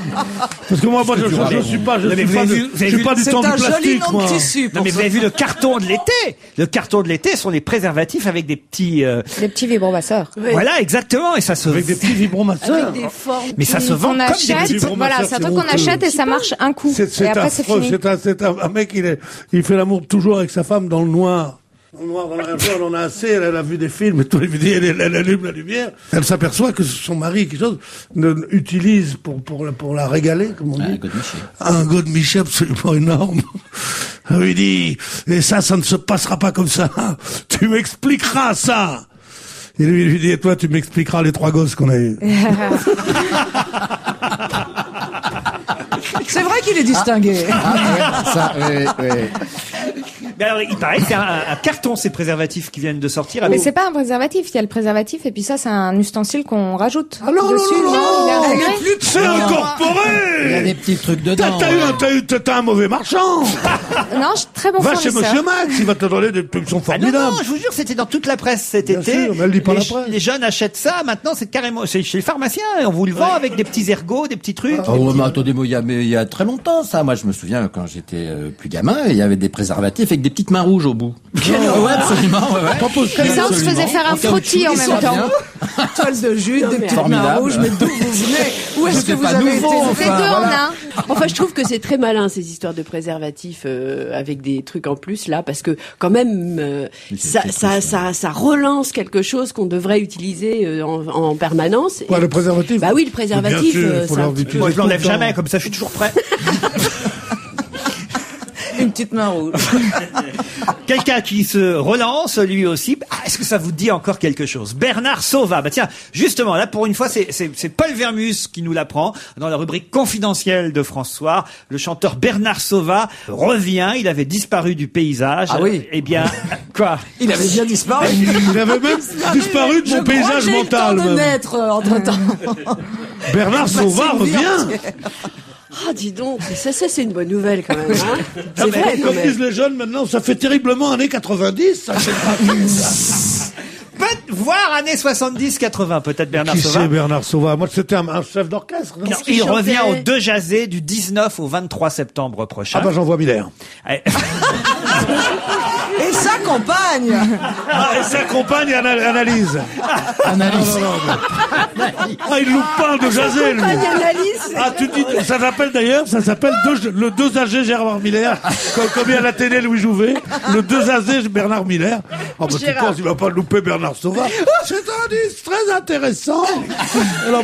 parce que moi, je suis pas, Non, mais vous avez vu- vous avez je suis vu- pas du C'est temps du un joli plastique, nom moi. de tissu Non pour mais vous ça. avez vu le carton de l'été. Le carton de l'été sont les préservatifs avec des petits. Des petits vibromasseurs. Voilà, exactement, et ça se. Avec des petits vibromasseurs. Avec des formes. Mais ça se vend On comme des achète, petits. voilà, c'est un truc qu'on honteux. achète et ça marche un coup. C'est Et après, c'est affreux. fini. C'est un mec, il fait l'amour toujours avec sa femme dans le noir. Dans le noir, un jour, elle en a assez, elle a vu des films, et tous les vidéos, elle allume la lumière. Elle s'aperçoit que son mari, quelque chose, utilise pour la régaler, comme on dit. Un godemiché absolument énorme. Elle lui dit, et ça ne se passera pas comme ça. Tu m'expliqueras ça. Et lui dit, et toi, tu m'expliqueras les 3 gosses qu'on a eus. C'est vrai qu'il est distingué. Ça, oui. Mais alors, il paraît que c'est un carton, ces préservatifs qui viennent de sortir. Mais c'est pas un préservatif, il y a le préservatif et puis ça c'est un ustensile qu'on rajoute Ah non, dessus. non, non, il a non, intégré. c'est incorporé. Il y a des petits trucs dedans. T'as un mauvais marchand. Non, je suis très bon Va chez fournisseur. Monsieur Max, il va te donner des trucs qui sont Ah non, formidables. non, je vous jure, c'était dans toute la presse cet Bien été. sûr, mais elle lit pas la presse. Les jeunes achètent ça, maintenant c'est carrément, c'est chez les pharmaciens, et on vous le vend avec des petits ergots, des petits trucs. Oh, mais attendez, moi, il y a très longtemps, ça. Moi, je me souviens, quand j'étais plus gamin, il y avait des préservatifs avec des petites mains rouges au bout. Ouais, absolument, ouais. Comme ça, on se faisait faire un frottis en même temps. Toile de jute, des petites mains Formidable. rouges, mais d'où vous venez? Où est-ce que vous pas avez nouveau, été? C'est deux en un. Enfin, je trouve que c'est très malin ces histoires de préservatifs avec des trucs en plus là, parce que quand même ça relance quelque chose qu'on devrait utiliser en permanence. Quoi, le préservatif? Bah oui, le préservatif. Bien sûr, faut ça, l'enlever. Moi, je l'enlève jamais, comme ça, je suis toujours prêt. Une petite main rouge. Quelqu'un qui se relance, lui aussi. Ah, est-ce que ça vous dit encore quelque chose? Bernard Sauvat. Bah tiens, justement, là, pour une fois, c'est Paul Vermus qui nous l'apprend. Dans la rubrique confidentielle de François, le chanteur Bernard Sauvat revient. Il avait disparu du paysage. Ah oui. Eh bien, quoi? Il avait bien disparu. Il avait même disparu de mon paysage mental. de même. naître entre-temps. Bernard Sauvat revient. Ah, dis donc, ça c'est une bonne nouvelle quand même. Hein, c'est Mais vrai quand comme même. disent les jeunes maintenant, ça fait terriblement années 90. Ça, Voire années 70-80, peut-être Bernard Qui Sauvat. c'est Bernard Sauvat? Moi, c'était un chef d'orchestre. Non Non, il revient au 2 Jazé du 19 au 23 septembre prochain. Ah bah j'en vois Miller. Eh, Et sa compagne. Et sa compagne analyse. Analyse. Ah, il loupe pas de jaser, lui. Ah, tu dis, ça s'appelle d'ailleurs, le 2 AG Gérard Miller, comme il y a la télé Louis Jouvet, le 2 AG Bernard Miller. Oh, bah, tu penses, il va pas louper Bernard Sauvat. C'est un indice très intéressant. Alors,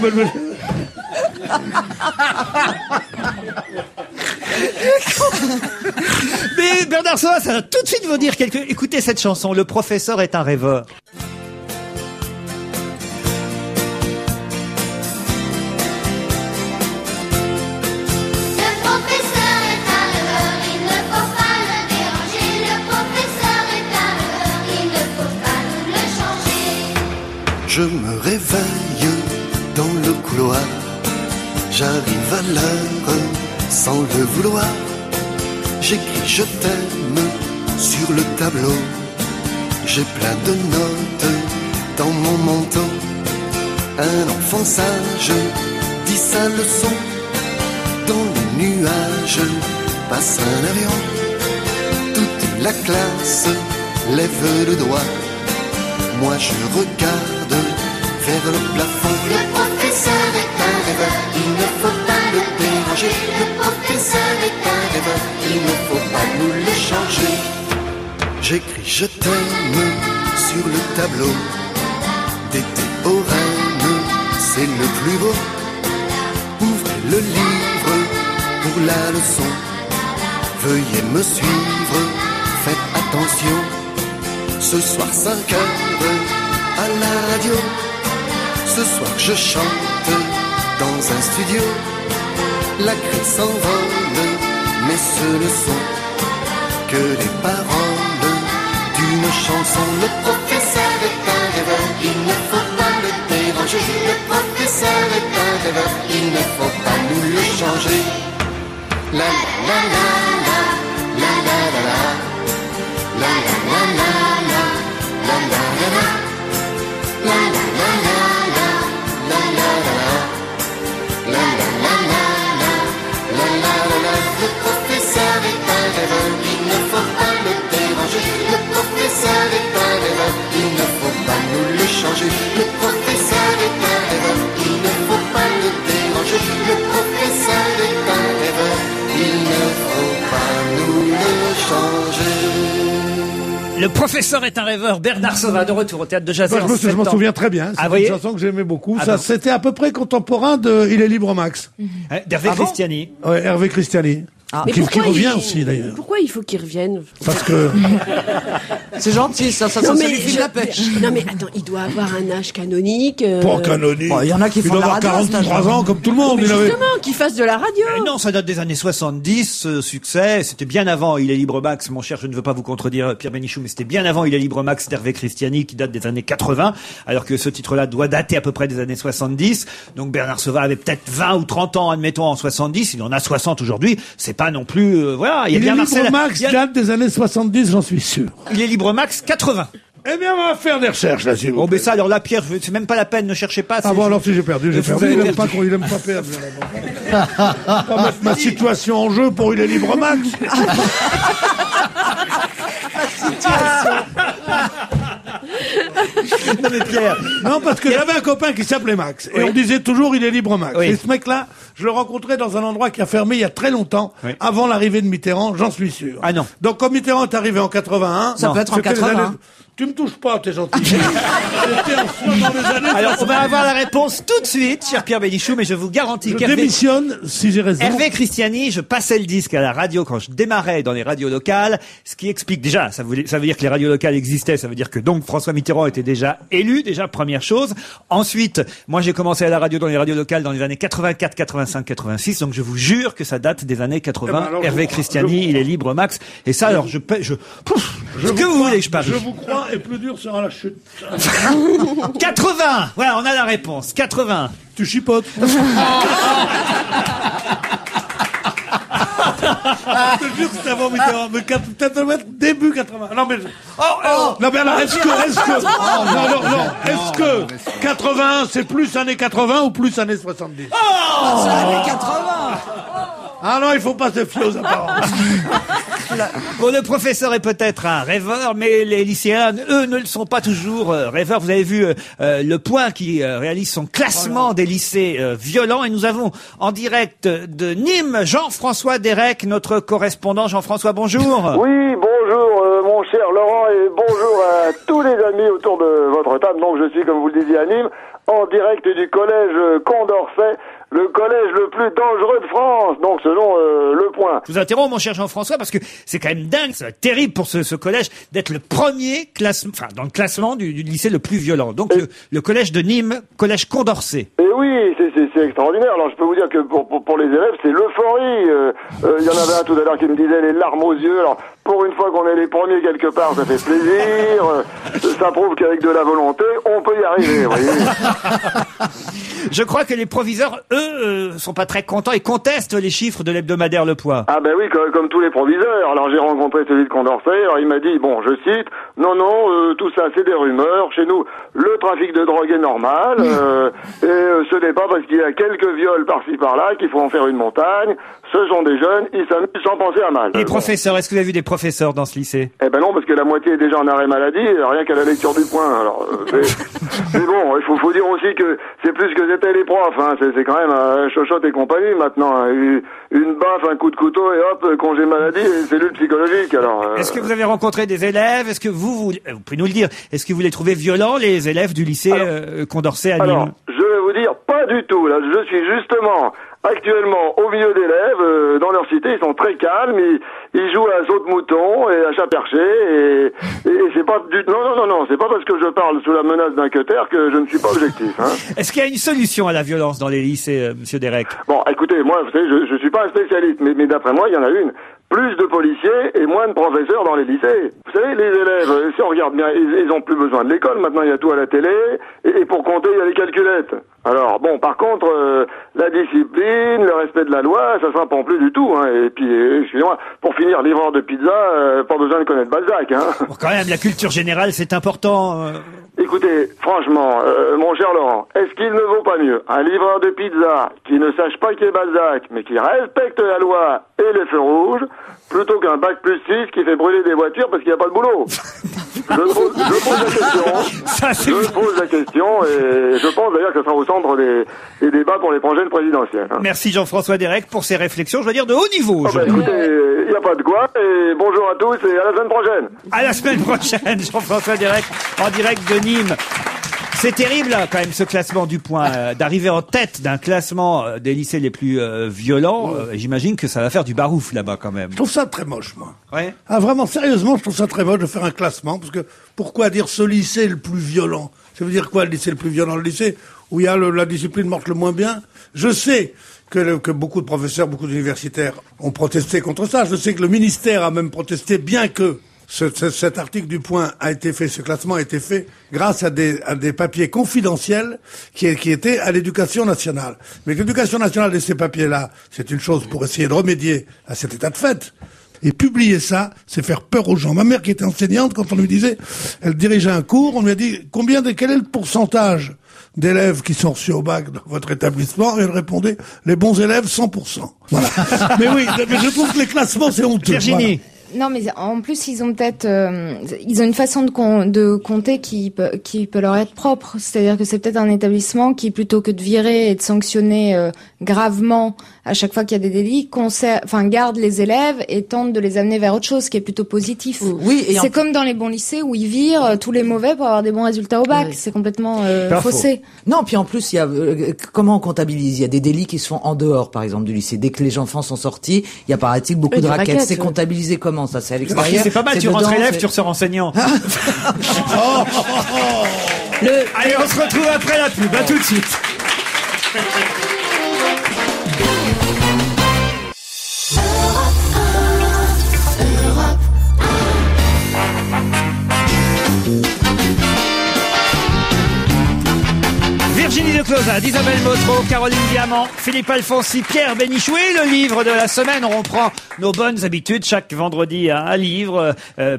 Mais Bernard Sauvat, ça va tout de suite vous dire quelque... Écoutez cette chanson, Le professeur est un rêveur. Je me réveille dans le couloir, j'arrive à l'heure sans le vouloir. J'écris je t'aime sur le tableau, j'ai plein de notes dans mon manteau. Un enfant sage dit sa leçon, dans les nuages passe un avion. Toute la classe lève le doigt, moi je regarde vers le plafond. Le professeur est un rêveur, il ne faut pas le déranger. Le professeur est un rêveur, il ne faut pas nous le changer. J'écris je t'aime sur le tableau, des théorèmes, c'est le plus beau. Ouvrez le livre pour la leçon, veuillez me suivre, faites attention. Ce soir 5 heures à la radio, ce soir je chante dans un studio. La crise s'envole, mais ce ne sont que les paroles d'une chanson. Le professeur est un rêveur, il ne faut pas le déranger. Le professeur est un rêveur, il ne faut pas nous le changer. La la la la la la la la la la la la la la la la la. La la la la la la la la la la la la la la. Le professeur est un rêveur, il ne faut pas le déranger. Le professeur est un rêveur, il ne faut pas nous le changer. Le professeur est un rêveur, il ne faut pas le déranger. Le professeur est un rêveur, il ne faut pas nous le changer. Le professeur est un rêveur, Bernard Sauvat, de retour au théâtre de Jazz. Je m'en souviens très bien. C'est Ah, une voyez chanson que j'aimais beaucoup. Ah Ça, bon. C'était à peu près contemporain de Il est libre Max. D'Hervé Christiani. Ouais, Hervé Christiani. Mais qui pourquoi revient aussi, d'ailleurs. Pourquoi il faut qu'il revienne? Parce que... C'est gentil, ça lui file la pêche. Non mais attends, il doit avoir un âge canonique. Pas canonique. Il y en a qui font de la radio. Il doit avoir 43 ans, comme tout le monde. Mais justement, qu'il fasse de la radio. Non, ça date des années 70, ce succès. C'était bien avant Il est libre Max, mon cher, je ne veux pas vous contredire, Pierre Bénichou, mais c'était bien avant Il est libre Max d'Hervé Christiani, qui date des années 80, alors que ce titre-là doit dater à peu près des années 70. Donc Bernard Sauvage avait peut-être 20 ou 30 ans, admettons, en 70. Il en a 60 aujourd'hui. C'est pas non plus... voilà, il y a bien Marcel... libre Max date des années 70, j'en suis sûr. Il est libre Max 80. Eh bien, on va faire des recherches là-dessus. Bon, mais ça, alors là, Pierre, c'est même pas la peine, ne cherchez pas. Ah bon, alors si j'ai perdu. Il aime pas perdre. Pas mettre ma situation en jeu pour Il est libre Max. Non, mais Pierre. Non, parce que j'avais un copain qui s'appelait Max. Et on disait toujours Il est libre Max. Oui. Et ce mec-là, je le rencontrais dans un endroit qui a fermé il y a très longtemps, avant l'arrivée de Mitterrand, j'en suis sûr. Ah non. Donc, comme Mitterrand est arrivé en 81. Ça peut être en 80. Tu me touches pas, t'es gentil. C'était dans les années. Alors, on va avoir la réponse tout de suite, cher Pierre Bénichou, mais je vous garantis Je démissionne, si j'ai raison. Hervé Christiani, je passais le disque à la radio quand je démarrais dans les radios locales, ce qui explique déjà, ça veut dire que les radios locales existaient, ça veut dire que donc François Mitterrand était déjà élu, déjà première chose. Ensuite, moi j'ai commencé à la radio dans les radios locales dans les années 84, 85, 86, donc je vous jure que ça date des années 80. alors, Hervé Christiani, il est libre Max, et ça alors ce que vous voulez que je parie. Je vous crois, et plus dur sera la chute. 80! Voilà, on a la réponse. 80. Tu chipotes. Je te jure que c'était avant Mitterrand, mais peut-être début 80. Non, mais... Non, mais alors, est-ce que 81, c'est plus années 80 ou plus années 70? C'est années 80. Ah non, il faut pas se fier aux apparences. Bon, le professeur est peut-être un rêveur, mais les lycéens, eux, ne le sont pas toujours rêveurs. Vous avez vu Le Point qui réalise son classement des lycées violents, et nous avons en direct de Nîmes Jean-François Derek, notre correspondant. Jean-François, bonjour. Oui, bonjour mon cher Laurent, et bonjour à tous les amis autour de votre table. Donc je suis, comme vous le disiez, à Nîmes, en direct du collège Condorcet, le collège le plus dangereux de France, donc selon Le Point. Je vous interromps, mon cher Jean-François, parce que c'est quand même dingue, c'est terrible pour ce collège d'être le premier classement, enfin dans le classement du lycée le plus violent. Donc le collège de Nîmes, collège Condorcet. Et oui, c'est extraordinaire. Alors je peux vous dire que pour les élèves, c'est l'euphorie. Il y en avait un tout à l'heure qui me disait les larmes aux yeux. Alors pour une fois qu'on est les premiers quelque part, ça fait plaisir. Ça prouve qu'avec de la volonté, on peut y arriver. Vous voyez. Je crois que les proviseurs, eux, sont pas très contents et contestent les chiffres de l'hebdomadaire Le Point. Ah ben oui, comme tous les proviseurs. Alors j'ai rencontré celui de Condorcet, alors il m'a dit, bon, je cite, non, tout ça c'est des rumeurs. Chez nous, le trafic de drogue est normal, et ce n'est pas parce qu'il y a quelques viols par-ci par-là qu'il faut en faire une montagne. Ce sont des jeunes, ils s'amusent sans penser à mal. Les professeurs, est-ce que vous avez vu des professeurs dans ce lycée? Eh ben non, parce que la moitié est déjà en arrêt maladie, rien qu'à la lecture du Point. Alors, mais bon, il faut dire aussi que c'est plus que c'était les profs, hein. C'est quand même Chochotte et compagnie maintenant. Hein. Une baffe, un coup de couteau et hop, congé maladie et cellule psychologique. Alors. Est-ce que vous avez rencontré des élèves? Est-ce que vous pouvez nous le dire? Est-ce que vous les trouvez violents, les élèves du lycée Condorcet à Nîmes? Alors, je vais vous dire, pas du tout. Là, je suis justement actuellement au milieu d'élèves dans leur cité. Ils sont très calmes. Ils jouent à saut de mouton et à chat perché et c'est pas du non, c'est pas parce que je parle sous la menace d'un cutter que je ne suis pas objectif. Hein. Est-ce qu'il y a une solution à la violence dans les lycées, Monsieur Derek? Bon, écoutez, moi, vous savez, je suis pas un spécialiste, mais d'après moi, il y en a une. Plus de policiers et moins de professeurs dans les lycées. Vous savez, les élèves, si on regarde bien, ils ont plus besoin de l'école. Maintenant, il y a tout à la télé. Et pour compter, il y a les calculettes. Alors, bon, par contre, la discipline, le respect de la loi, ça s'apprend plus du tout. Hein. Et puis, excusez-moi, pour finir, livreur de pizza, pas besoin de connaître Balzac. Hein. Bon, quand même, la culture générale, c'est important. Écoutez, franchement, mon cher Laurent, est-ce qu'il ne vaut pas mieux un livreur de pizza qui ne sache pas qui est Balzac, mais qui respecte la loi et les feux rouges, plutôt qu'un bac plus 6 qui fait brûler des voitures parce qu'il n'y a pas de boulot? Je pose la question et je pense d'ailleurs que ça sera au centre des débats pour les prochaines présidentielles. Hein. Merci Jean-François Derek pour ces réflexions, je veux dire, de haut niveau. Écoutez, il n'y a pas de quoi et bonjour à tous et à la semaine prochaine. À la semaine prochaine, Jean-François Derek, en direct de Nîmes. C'est terrible, quand même, ce classement du Point. D'arriver en tête d'un classement des lycées les plus violents, j'imagine que ça va faire du barouf là-bas, quand même. Je trouve ça très moche, moi. Ouais. Ah, vraiment, sérieusement, je trouve ça très moche de faire un classement, parce que pourquoi dire ce lycée le plus violent? Ça veut dire quoi, le lycée le plus violent? Le lycée où il y a la discipline marche le moins bien? Je sais que beaucoup de professeurs, beaucoup d'universitaires ont protesté contre ça. Je sais que le ministère a même protesté, bien que cet article du Point a été fait, ce classement a été fait grâce à des papiers confidentiels qui étaient à l'Éducation nationale. Mais l'Éducation nationale et ces papiers-là, c'est une chose pour essayer de remédier à cet état de fait. Et publier ça, c'est faire peur aux gens. Ma mère, qui était enseignante, quand on lui disait, elle dirigeait un cours, on lui a dit quel est le pourcentage d'élèves qui sont reçus au bac dans votre établissement, et elle répondait les bons élèves 100%. Voilà. Mais oui, mais je trouve que les classements c'est honteux. Virginie. Voilà. Non, mais en plus, ils ont peut-être, ils ont une façon de compter qui peut leur être propre. C'est-à-dire que c'est peut-être un établissement qui, plutôt que de virer et de sanctionner gravement à chaque fois qu'il y a des délits, garde les élèves et tente de les amener vers autre chose, ce qui est plutôt positif. Oui, et c'est comme dans les bons lycées où ils virent tous les mauvais pour avoir des bons résultats au bac. Oui. C'est complètement faussé. Non, puis en plus, il y a comment on comptabilise? Il y a des délits qui se font en dehors, par exemple, du lycée. Dès que les enfants sont sortis, il y a paraît-il beaucoup de raquettes. C'est comptabilisé comment? Ça, c'est à l'extérieur. C'est pas mal, tu rentres élève, tu ressors enseignant. Allez, on se retrouve après la pub, à tout de suite. Virginie de Closade, Isabelle Motro, Caroline Diamant, Philippe Alfonsi, Pierre Bénichou et le livre de la semaine. On reprend nos bonnes habitudes. Chaque vendredi, un livre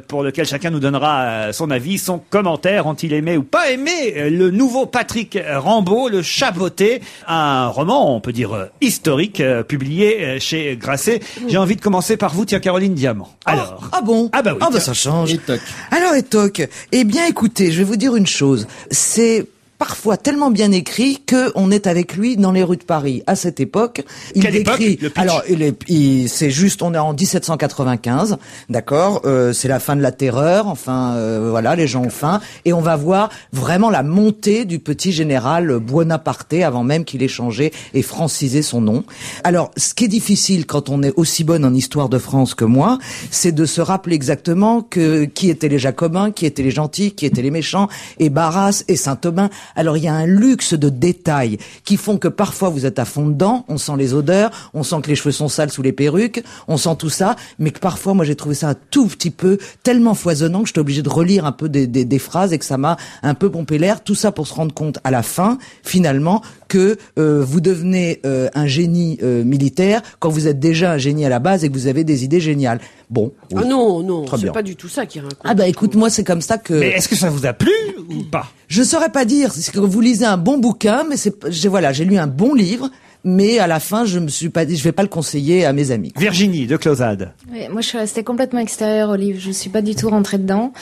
pour lequel chacun nous donnera son avis, son commentaire. Ont-ils aimé ou pas aimé le nouveau Patrick Rambaud, Le Chat botté, un roman, on peut dire historique, publié chez Grasset. J'ai envie de commencer par vous, tiens, Caroline Diamant. Alors. Ah bon? Ah bah oui. Ah bah ça change. Étoc. Alors Étoc, eh bien écoutez, je vais vous dire une chose. C'est parfois tellement bien écrit que on est avec lui dans les rues de Paris. À cette époque, il décrit. Alors, c'est juste, on est en 1795, d'accord. C'est la fin de la Terreur. Enfin, voilà, les gens ont faim, et on va voir vraiment la montée du petit général Buonaparte avant même qu'il ait changé et francisé son nom. Alors, ce qui est difficile quand on est aussi bonne en histoire de France que moi, c'est de se rappeler exactement qui étaient les Jacobins, qui étaient les gentils, qui étaient les méchants, et Barras et Saint-Aubin. Alors il y a un luxe de détails qui font que parfois vous êtes à fond dedans, on sent les odeurs, on sent que les cheveux sont sales sous les perruques, on sent tout ça, mais que parfois moi j'ai trouvé ça un tout petit peu tellement foisonnant que j'étais obligé de relire un peu des phrases et que ça m'a un peu pompé l'air, tout ça pour se rendre compte à la fin, finalement, que vous devenez un génie militaire quand vous êtes déjà un génie à la base et que vous avez des idées géniales. Bon. Oui. Ah non, c'est pas du tout ça qui raconte. Ah bah écoute, moi c'est comme ça que... Mais est-ce que ça vous a plu ou pas? Je saurais pas dire, c'est que vous lisez un bon bouquin, mais j'ai lu un bon livre, mais à la fin je me suis pas dit, je vais pas le conseiller à mes amis. Virginie de Closade. Oui, moi je suis restée complètement extérieure au livre, je suis pas du tout rentrée dedans.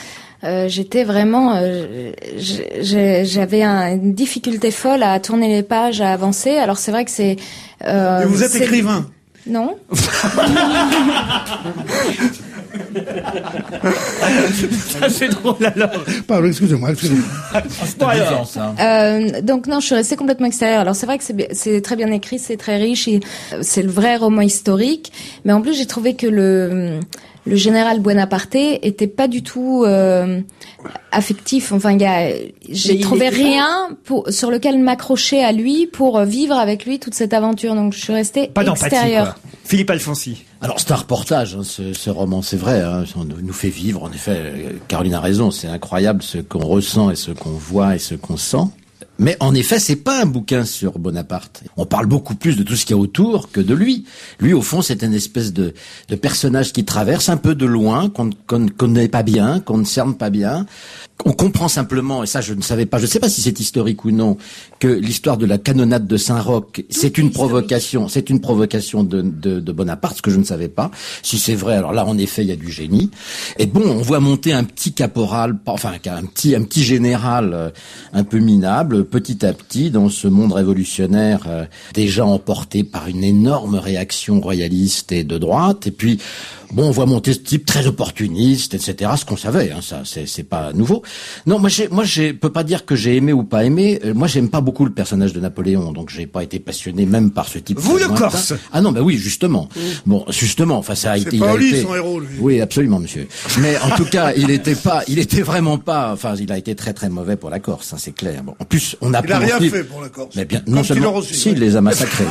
J'étais vraiment, j'avais une difficulté folle à tourner les pages, à avancer. Alors c'est vrai que c'est. Et vous êtes écrivain? Non. Ça c'est drôle alors. Pardon, excusez-moi. Donc non, je suis restée complètement extérieure. Alors c'est vrai que c'est très bien écrit, c'est très riche, c'est le vrai roman historique. Mais en plus j'ai trouvé que le général Buonaparte était pas du tout affectif. Enfin, j'ai trouvé rien sur lequel m'accrocher à lui pour vivre avec lui toute cette aventure. Donc je suis restée extérieure. Philippe Alfonsi. Alors c'est un reportage, hein, ce roman, c'est vrai, hein, on nous fait vivre. En effet, Caroline a raison, c'est incroyable ce qu'on ressent et ce qu'on voit et ce qu'on sent. Mais en effet, c'est pas un bouquin sur Bonaparte. On parle beaucoup plus de tout ce qu'il y a autour que de lui. Lui, au fond, c'est une espèce de personnage qui traverse un peu de loin, qu'on ne connaît pas bien, qu'on ne cerne pas bien. On comprend simplement, et ça je ne savais pas, je ne sais pas si c'est historique ou non, que l'histoire de la canonnade de Saint-Roch, c'est une provocation de Bonaparte, ce que je ne savais pas. Si c'est vrai, alors là, en effet, il y a du génie. Et bon, on voit monter un petit caporal, enfin, un petit général un peu minable, petit à petit, dans ce monde révolutionnaire, déjà emporté par une énorme réaction royaliste et de droite. Et puis, Bon, on voit monter ce type très opportuniste, etc. Ce qu'on savait, hein, ça, c'est pas nouveau. Non, moi, je peux pas dire que j'ai aimé ou pas aimé. Moi, j'aime pas beaucoup le personnage de Napoléon, donc j'ai pas été passionné même par ce type. Vous, le Corse. Ah non, bah oui, justement. Bon, justement, enfin, ça a été. C'est Paoli, son héros, lui. Oui, absolument, monsieur. Mais en tout cas, il était vraiment pas. Enfin, il a été très très mauvais pour la Corse, hein, c'est clair. Bon, en plus, on a. Il a rien fait pour la Corse. Mais bien, non seulement. Si, il les a massacrés.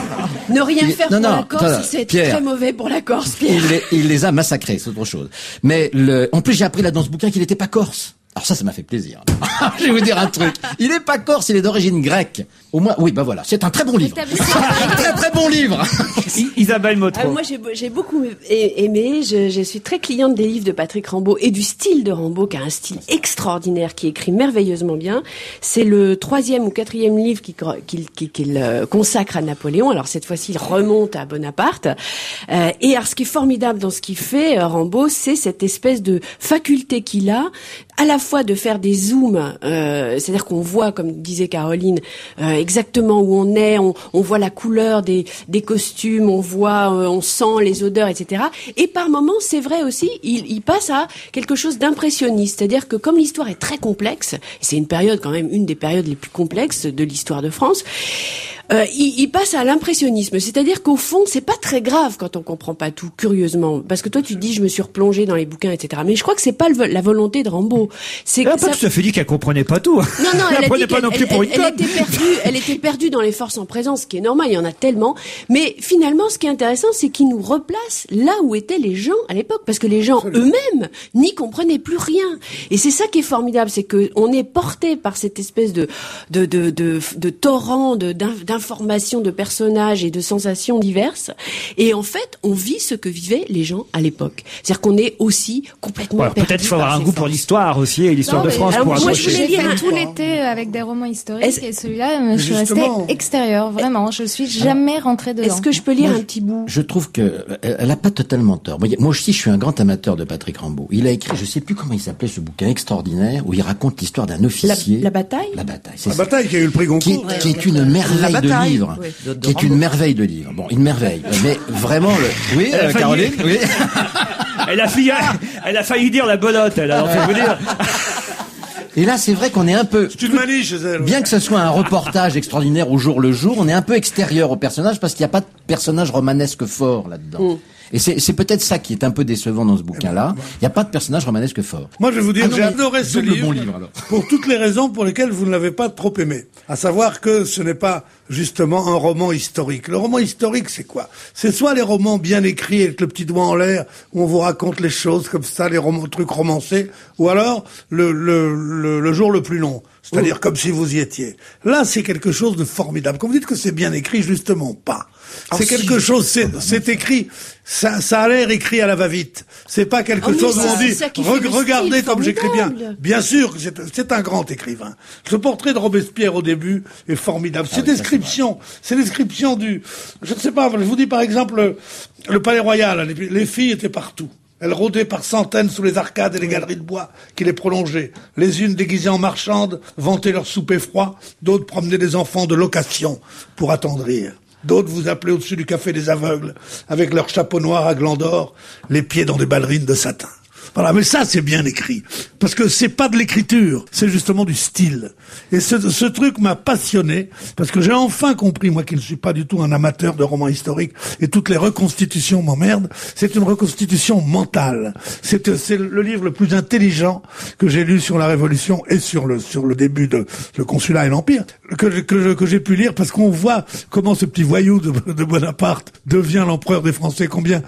Ne rien faire pour la Corse, c'est très mauvais pour la Corse, Pierre. Il les a massacrés, c'est autre chose. Mais en plus, j'ai appris là dans ce bouquin qu'il n'était pas corse. Alors ça m'a fait plaisir. Je vais vous dire un truc. Il est pas corse, il est d'origine grecque. Au moins, oui, bah voilà. C'est un très bon livre. Un très très bon livre. Isabelle Motro. Moi, j'ai beaucoup aimé. Je suis très cliente des livres de Patrick Rambaud et du style de Rambaud, qui a un style extraordinaire, qui écrit merveilleusement bien. C'est le 3e ou 4e livre qu'il consacre à Napoléon. Alors cette fois-ci, il remonte à Bonaparte. Et alors, ce qui est formidable dans ce qu'il fait, Rambaud, c'est cette espèce de faculté qu'il a, à la fois de faire des zooms, c'est-à-dire qu'on voit, comme disait Caroline, exactement où on est, on voit la couleur des costumes, on sent les odeurs, etc. Et par moments, c'est vrai aussi, il passe à quelque chose d'impressionniste, c'est-à-dire que comme l'histoire est très complexe, et c'est une période quand même, une des périodes les plus complexes de l'histoire de France, il passe à l'impressionnisme, c'est-à-dire qu'au fond, c'est pas très grave quand on comprend pas tout, curieusement, parce que toi tu dis je me suis replongée dans les bouquins, etc. Mais je crois que c'est pas la volonté de Rambaud. Elle n'a pas tout à fait dit qu'elle comprenait pas tout. Non, elle a dit pas non plus pour une conne. Elle était perdue dans les forces en présence, ce qui est normal, il y en a tellement. Mais finalement, ce qui est intéressant, c'est qu'il nous replace là où étaient les gens à l'époque, parce que les gens eux-mêmes n'y comprenaient plus rien. Et c'est ça qui est formidable, c'est que on est porté par cette espèce de torrent d'informations, de personnages et de sensations diverses. Et en fait, on vit ce que vivaient les gens à l'époque. C'est-à-dire qu'on est aussi complètement perdu. Peut-être qu'il faut avoir un goût pour l'histoire aussi et l'histoire de France pour moi, accrocher. je voulais lire tout l'été avec des romans historiques et celui-là, je suis restée extérieure, vraiment. Je suis jamais rentrée dedans. Est-ce que je peux lire un petit bout? Je trouve que elle a pas totalement tort. Moi aussi, je suis un grand amateur de Patrick Rambaud. Il a écrit, je sais plus comment il s'appelait, ce bouquin extraordinaire où il raconte l'histoire d'un officier. La bataille. La bataille. La bataille qui a eu le prix Goncourt. Qui est une merveille de livre. Qui est une merveille de livre. Bon, une merveille. Mais vraiment, oui, Caroline, oui. Elle a failli dire la belote, elle. Alors, faut vous dire. Et là, c'est vrai qu'on est un peu... C'est une manie chez elle. Bien que ce soit un reportage extraordinaire au jour le jour, on est un peu extérieur au personnage parce qu'il n'y a pas de personnage romanesque fort là-dedans. Et c'est peut-être ça qui est un peu décevant dans ce bouquin-là. Il n'y a pas de personnage romanesque fort. Moi, je vais vous dire, j'ai adoré ce livre, bon livre alors. Pour toutes les raisons pour lesquelles vous ne l'avez pas trop aimé. À savoir que ce n'est pas justement un roman historique. Le roman historique, c'est quoi? C'est soit les romans bien écrits avec le petit doigt en l'air, où on vous raconte les choses comme ça, les trucs romancés, ou alors le jour le plus long. C'est-à-dire comme si vous y étiez. Là, c'est quelque chose de formidable. Quand vous dites que c'est bien écrit, justement pas. C'est quelque chose, c'est écrit, ça a l'air écrit à la va-vite. C'est pas quelque chose où on dit, regardez comme j'écris bien. Bien sûr, c'est un grand écrivain. Ce portrait de Robespierre au début est formidable. C'est description du, je ne sais pas, je vous dis par exemple, le Palais Royal, les filles étaient partout. Elles rôdaient par centaines sous les arcades et les galeries de bois qui les prolongeaient. Les unes déguisées en marchandes vantaient leur souper froid, d'autres promenaient des enfants de location pour attendrir. D'autres vous appelaient au-dessus du café des aveugles, avec leurs chapeaux noirs à glands d'or, les pieds dans des ballerines de satin. Voilà, mais ça c'est bien écrit, parce que c'est pas de l'écriture, c'est justement du style. Et ce truc m'a passionné, parce que j'ai enfin compris, moi qui ne suis pas du tout un amateur de romans historiques, et toutes les reconstitutions m'emmerdent, c'est une reconstitution mentale. C'est le livre le plus intelligent que j'ai lu sur la Révolution et sur le début de le Consulat et l'Empire, que j'ai pu lire, parce qu'on voit comment ce petit voyou de Bonaparte devient l'empereur des Français. Combien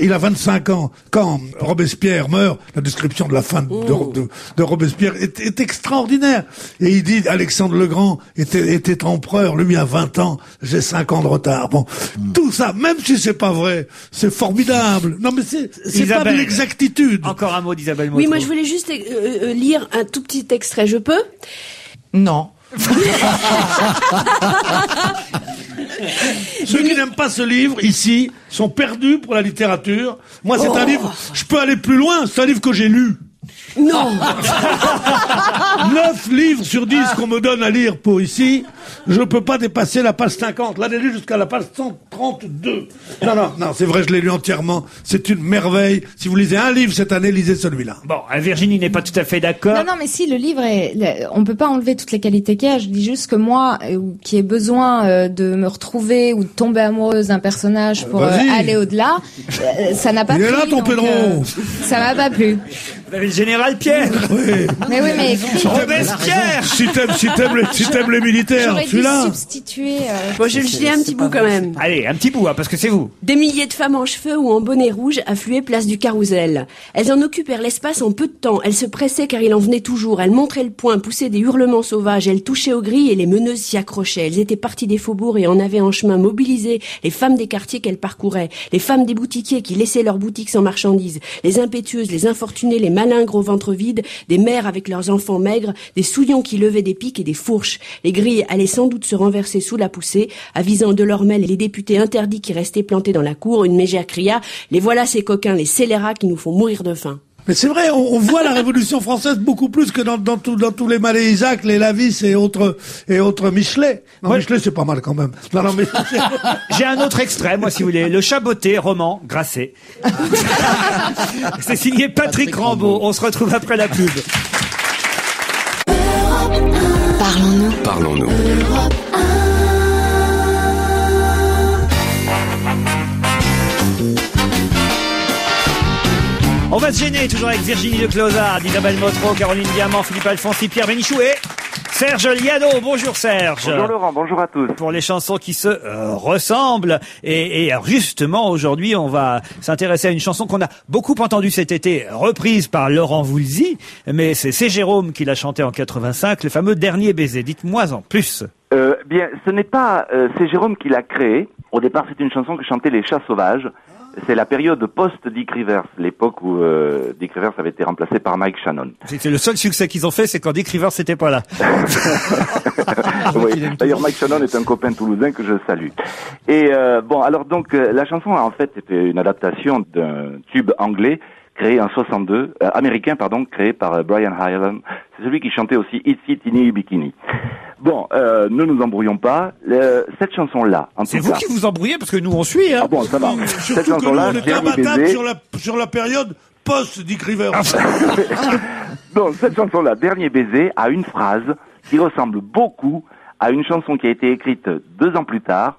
il a 25 ans quand Robespierre meurt. La description de la fin de Robespierre est extraordinaire. Et il dit, Alexandre le Grand était empereur, lui a 20 ans, j'ai 5 ans de retard. Bon, tout ça, même si c'est pas vrai, c'est formidable. Non mais c'est pas de l'exactitude. Encore un mot d'Isabelle Motro. Oui, moi je voulais juste lire un tout petit extrait, je peux? Non. Ceux qui n'aiment pas ce livre, ici, sont perdus pour la littérature. Moi, c'est un livre, je peux aller plus loin, c'est un livre que j'ai lu. Non. 9 livres sur 10 qu'on me donne à lire pour ici, je peux pas dépasser la page 50. Là, j'ai lu jusqu'à la page 132. Non, c'est vrai, je l'ai lu entièrement. C'est une merveille. Si vous lisez un livre cette année, lisez celui-là. Bon, Virginie n'est pas tout à fait d'accord. Non, mais si, le livre on peut pas enlever toutes les qualités qu'il y a. Je dis juste que moi, qui ai besoin de me retrouver ou de tomber amoureuse d'un personnage pour aller au-delà, ça n'a pas plu. Il est là, ton Pedro. Ça m'a pas plu. Vous avez le général Pierre. Oui. Mais oui, mais Robespierre. Si t'aimes les militaires, j'aurais dû celui-là. substituer. Bon, je le dis un petit bout quand même. Allez, un petit bout, parce que c'est vous. Des milliers de femmes en cheveux ou en bonnet rouge affluaient place du Carrousel. Elles en occupèrent l'espace en peu de temps. Elles se pressaient car il en venait toujours. Elles montraient le poing, poussaient des hurlements sauvages. Elles touchaient aux grilles et les meneuses s'y accrochaient. Elles étaient parties des faubourgs et en avaient en chemin mobilisé les femmes des quartiers qu'elles parcouraient, les femmes des boutiquiers qui laissaient leurs boutiques sans marchandises, les impétueuses, les infortunées, les malingres au ventre vide, des mères avec leurs enfants maigres, des souillons qui levaient des piques et des fourches. Les grilles allaient sans doute se renverser sous la poussée, avisant Delormel et les députés interdits qui restaient plantés dans la cour. Une mégère cria « Les voilà ces coquins, les scélérats qui nous font mourir de faim ». Mais c'est vrai, on voit la Révolution française beaucoup plus que dans tous les Malais-Isaac, les Lavis et autres Michelet. Non, ouais. Michelet, c'est pas mal quand même. Non, mais... J'ai un autre extrait, moi, si vous voulez. Le Chaboté, roman, Grasset. C'est signé Patrick Rambaud. On se retrouve après la pub. Parlons-nous. On va se gêner toujours avec Virginie de Closard, Isabelle Motro, Caroline Diamant, Philippe Alfonsi, Pierre Bénichou et Serge Liado. Bonjour Serge. Bonjour Laurent, bonjour à tous. Pour les chansons qui se ressemblent. Et alors justement, aujourd'hui, on va s'intéresser à une chanson qu'on a beaucoup entendue cet été, reprise par Laurent Voulzy. Mais c'est Jérôme qui l'a chantée en 85, le fameux Dernier baiser. Dites-moi en plus. Bien, ce n'est pas... c'est Jérôme qui l'a créée. Au départ, c'est une chanson que chantaient les Chats Sauvages. C'est la période post-Dick Rivers, l'époque où Dick Rivers avait été remplacé par Mike Shannon. C'est le seul succès qu'ils ont fait, c'est quand Dick Rivers n'était pas là. Oui. D'ailleurs, Mike Shannon est un copain toulousain que je salue. Et bon, alors donc la chanson en fait était une adaptation d'un tube anglais créé en 62, américain pardon, créé par Brian Hyland. C'est celui qui chantait aussi Itsy Teeny Bikini. Bon, ne nous embrouillons pas. Cette chanson-là, en tout cas... C'est vous qui vous embrouillez parce que nous on suit. Hein. Ah bon, ça va. Cette chanson-là, on est imbattable sur la période post-Dick Rivers. Donc, cette chanson-là, Dernier baiser, a une phrase qui ressemble beaucoup à une chanson qui a été écrite 2 ans plus tard.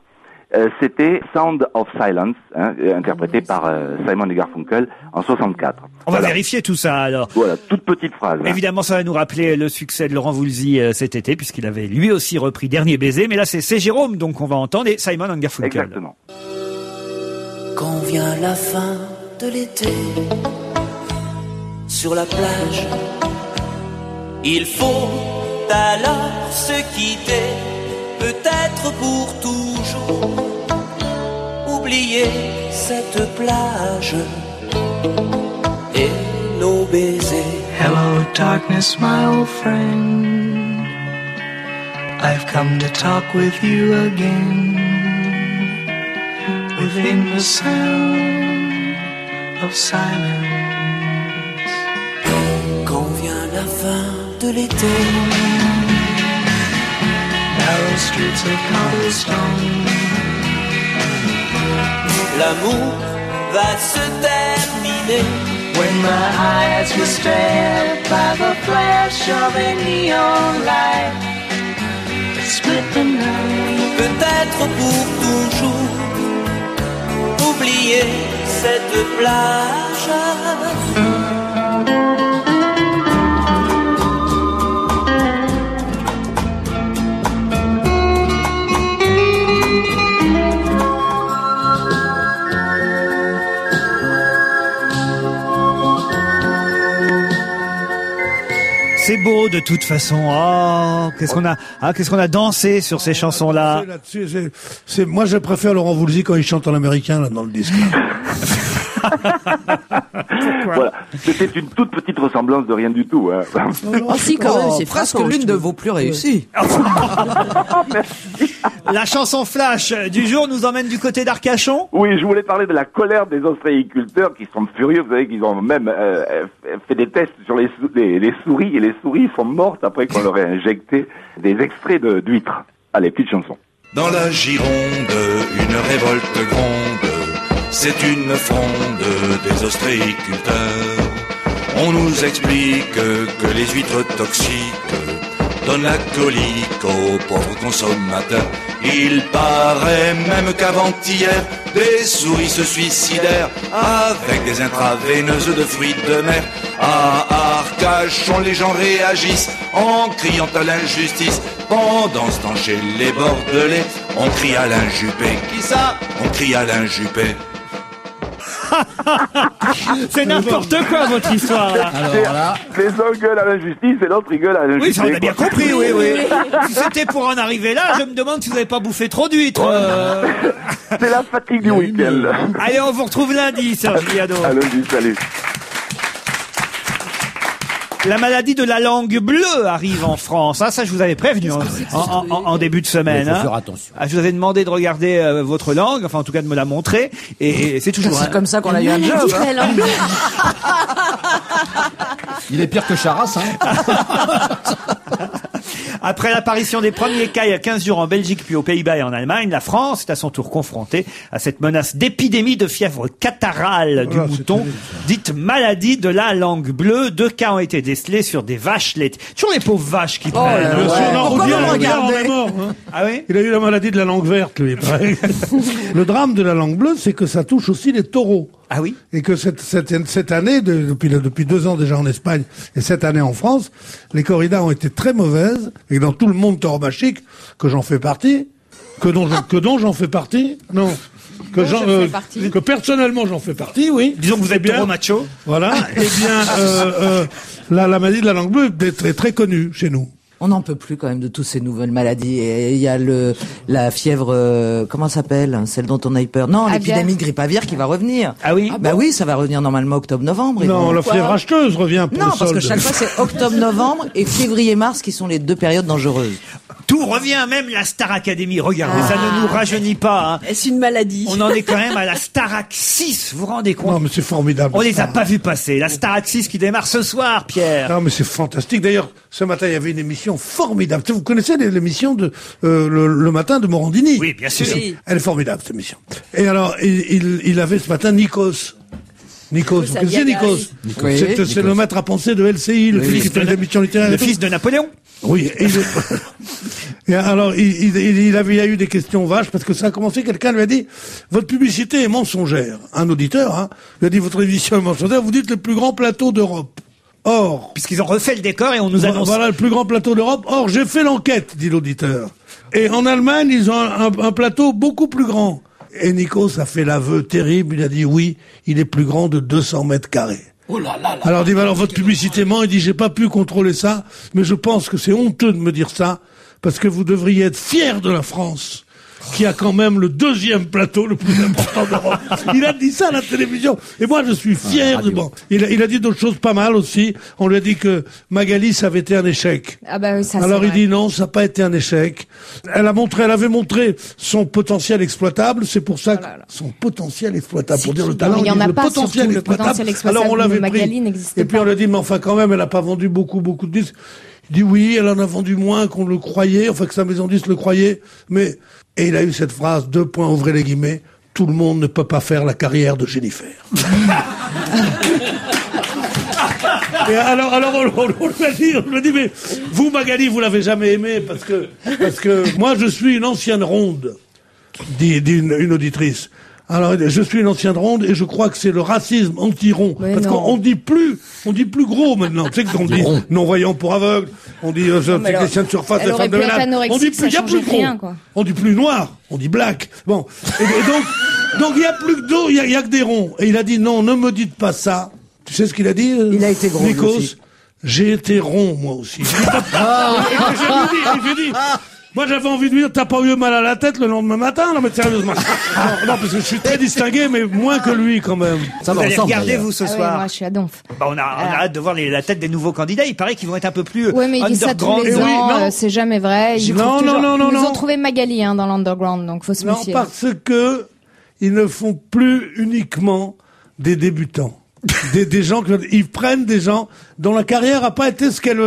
C'était Sound of Silence, interprété par Simon & Garfunkel en 64. On va vérifier tout ça alors. Voilà, toute petite phrase. Évidemment, ça va nous rappeler le succès de Laurent Voulzy cet été, puisqu'il avait lui aussi repris Dernier baiser. Mais là, c'est Jérôme, donc on va entendre, et Simon & Garfunkel. Exactement. Quand vient la fin de l'été, sur la plage, il faut alors se quitter, peut-être pour toujours. Oublier cette plage et nos baisers. Hello darkness, my old friend, I've come to talk with you again. Within the sound of silence. Quand vient la fin de l'été, narrow streets of cobblestone, l'amour va se terminer. When my eyes were stared by the flash of a neon light, split the night. Peut-être pour toujours oublier cette plage. C'est beau de toute façon. Oh, qu'est-ce qu'on a dansé sur ces chansons-là. Moi, je préfère Laurent Voulzy quand il chante en américain là dans le disque. Voilà. C'était une toute petite ressemblance de rien du tout. Hein. Si, quand même, c'est presque l'une de vos plus réussies. La chanson flash du jour nous emmène du côté d'Arcachon. Oui, je voulais parler de la colère des ostréiculteurs qui sont furieux. Vous savez qu'ils ont même fait des tests sur les souris, et les souris sont mortes après qu'on leur ait injecté des extraits d'huîtres. Allez, petite chanson. Dans la Gironde, une révolte gronde, c'est une fronde des ostréiculteurs. On nous explique que les huîtres toxiques donnent la colique aux pauvres consommateurs. Il paraît même qu'avant-hier, des souris se suicidèrent avec des intraveineuses de fruits de mer. À Arcachon, les gens réagissent en criant à l'injustice. Pendant ce temps, chez les Bordelais, on crie Alain Juppé. Qui ça? On crie Alain Juppé. C'est n'importe quoi votre histoire là. Alors là, les uns gueulent à l'injustice et l'autre ils gueulent à l'injustice. Oui, ça on a bien compris, oui. Si c'était pour en arriver là, je me demande si vous n'avez pas bouffé trop d'huîtres. C'est la fatigue du week-end. Allez, on vous retrouve lundi, Serge Viado. À lundi, salut. La maladie de la langue bleue arrive en France. Ça, je vous avais prévenu en début de semaine. Il faut faire attention. Je vous avais demandé de regarder votre langue, enfin en tout cas de me la montrer. Et c'est toujours... C'est comme ça qu'on a eu un job. Il est pire que Charas, hein. Après l'apparition des premiers cas il y a 15 jours en Belgique puis aux Pays-Bas et en Allemagne, la France est à son tour confrontée à cette menace d'épidémie de fièvre catarrhale du mouton, dite maladie de la langue bleue. 2 cas ont été décelés sur des vaches laitières. Toujours les pauvres vaches qui prennent. Ah oui? Il a eu la maladie de la langue verte, lui. Le drame de la langue bleue, c'est que ça touche aussi les taureaux. Ah oui? Et que cette année, depuis 2 ans déjà en Espagne et cette année en France, les corridas ont été très mauvaises, et dans tout le monde tauromachie, que j'en fais partie, que dont j'en fais partie, non. Que personnellement j'en fais partie, oui. Disons que vous êtes taureau macho. Voilà. Eh bien, la maladie de la langue bleue est très, très connue chez nous. On n'en peut plus quand même de toutes ces nouvelles maladies. Et il y a la fièvre, comment ça s'appelle, celle dont on a eu peur. Non, l'épidémie de grippe aviaire qui va revenir. Ah oui? Bah oui, ça va revenir normalement octobre-novembre. Non, la fièvre acheteuse revient pour Non, le parce que solde. chaque fois c'est octobre-novembre et février-mars qui sont les 2 périodes dangereuses. Tout revient, même la Star Academy. Regardez, ça ne nous rajeunit pas. Hein. Est-ce une maladie? On en est quand même à la Starac 6, vous vous rendez compte? Non, mais c'est formidable. On les a pas vus passer. La Starac 6 qui démarre ce soir, Pierre. Non, mais c'est fantastique. D'ailleurs, ce matin, il y avait une émission formidable. Vous connaissez l'émission de le matin de Morandini? Oui, bien sûr. Oui. Elle est formidable, cette émission. Et alors, il avait ce matin Nikos. Vous connaissez Nikos? C'est le maître à penser de LCI, le fils de l'émission littéraire. Le fils de Napoléon. Oui. Et alors, il y a eu des questions vaches, parce que ça a commencé, quelqu'un lui a dit, votre publicité est mensongère. Un auditeur, hein, lui a dit, votre émission est mensongère, vous dites le plus grand plateau d'Europe. Or, puisqu'ils ont refait le décor et on nous annonce... Voilà le plus grand plateau d'Europe. Or, j'ai fait l'enquête, dit l'auditeur. Et en Allemagne, ils ont un plateau beaucoup plus grand. Et Nikos a fait l'aveu terrible, il a dit oui, il est plus grand de 200 mètres carrés. Oh là là là. Alors, il dit, alors votre publicité ment, il dit, j'ai pas pu contrôler ça, mais je pense que c'est honteux de me dire ça, parce que vous devriez être fiers de la France, qui a quand même le 2e plateau le plus important d'Europe. Il a dit ça à la télévision. Et moi, je suis fier de bon. Il a dit d'autres choses pas mal aussi. On lui a dit que Magali, ça avait été un échec. Ah bah oui, ça. Alors il dit non, ça n'a pas été un échec. Elle avait montré son potentiel exploitable. C'est pour ça que son potentiel exploitable, pour dire le talent, il y en a le pas, potentiel le potentiel exploitable. Alors on l'avait pris. Magali n'existait Et puis on lui a dit, mais enfin quand même, elle n'a pas vendu beaucoup de disques. Il dit oui, elle en a vendu moins qu'on le croyait, enfin que sa maison de disques le croyait, mais... Et il a eu cette phrase, 2 points, ouvrez les guillemets, tout le monde ne peut pas faire la carrière de Jennifer. Et alors on lui a dit, mais vous Magali, vous l'avez jamais aimé parce que moi je suis une ancienne ronde, dit une auditrice. Alors, je suis une ancienne ronde et je crois que c'est le racisme anti-rond. Mais parce qu'on dit plus gros maintenant. Tu sais qu'on dit non-voyant pour aveugle, on dit technicien de surface, la femme de ménage. On dit plus, il y a plus gros. On dit plus noir, on dit black. Bon. Et donc il y a plus que d'eau, il y a que des ronds. Et il a dit non, ne me dites pas ça. Tu sais ce qu'il a dit? Il a été gros. Nikos, j'ai été rond, moi aussi. Moi, j'avais envie de lui dire, t'as pas eu mal à la tête le lendemain matin? Non, mais sérieusement. non, parce que je suis très distingué, mais moins que lui, quand même. Ça va ensemble. Regardez, vous, ce soir. Oui, moi, je suis à donf. Bah, on a hâte de voir la tête des nouveaux candidats. Il paraît qu'ils vont être un peu plus oui, mais ils disent ça tous les ans. C'est jamais vrai. Ils ont trouvé Magali, dans l'underground, donc faut se méfier. Non, parce que ils ne font plus uniquement des débutants. des gens ils prennent des gens dont la carrière a pas été ce qu'elle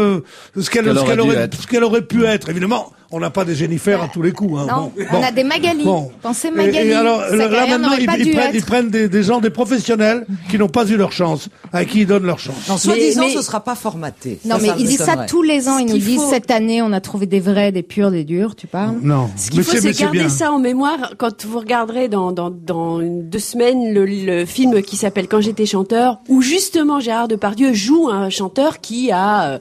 aurait pu être. Évidemment, on n'a pas des Jennifer à tous les coups. Non, on a des Magali. Pensez Magali. Et alors, là maintenant, ils prennent des gens, des professionnels qui n'ont pas eu leur chance, à qui ils donnent leur chance. Non, soi-disant, ce sera pas formaté. Non, mais ils disent ça tous les ans. Ils nous disent cette année, on a trouvé des vrais, des purs, des durs. Tu parles? Non. Ce qu'il faut, c'est garder ça en mémoire quand vous regarderez dans 2 semaines le film qui s'appelle Quand j'étais chanteur, où justement Gérard Depardieu joue un chanteur qui a,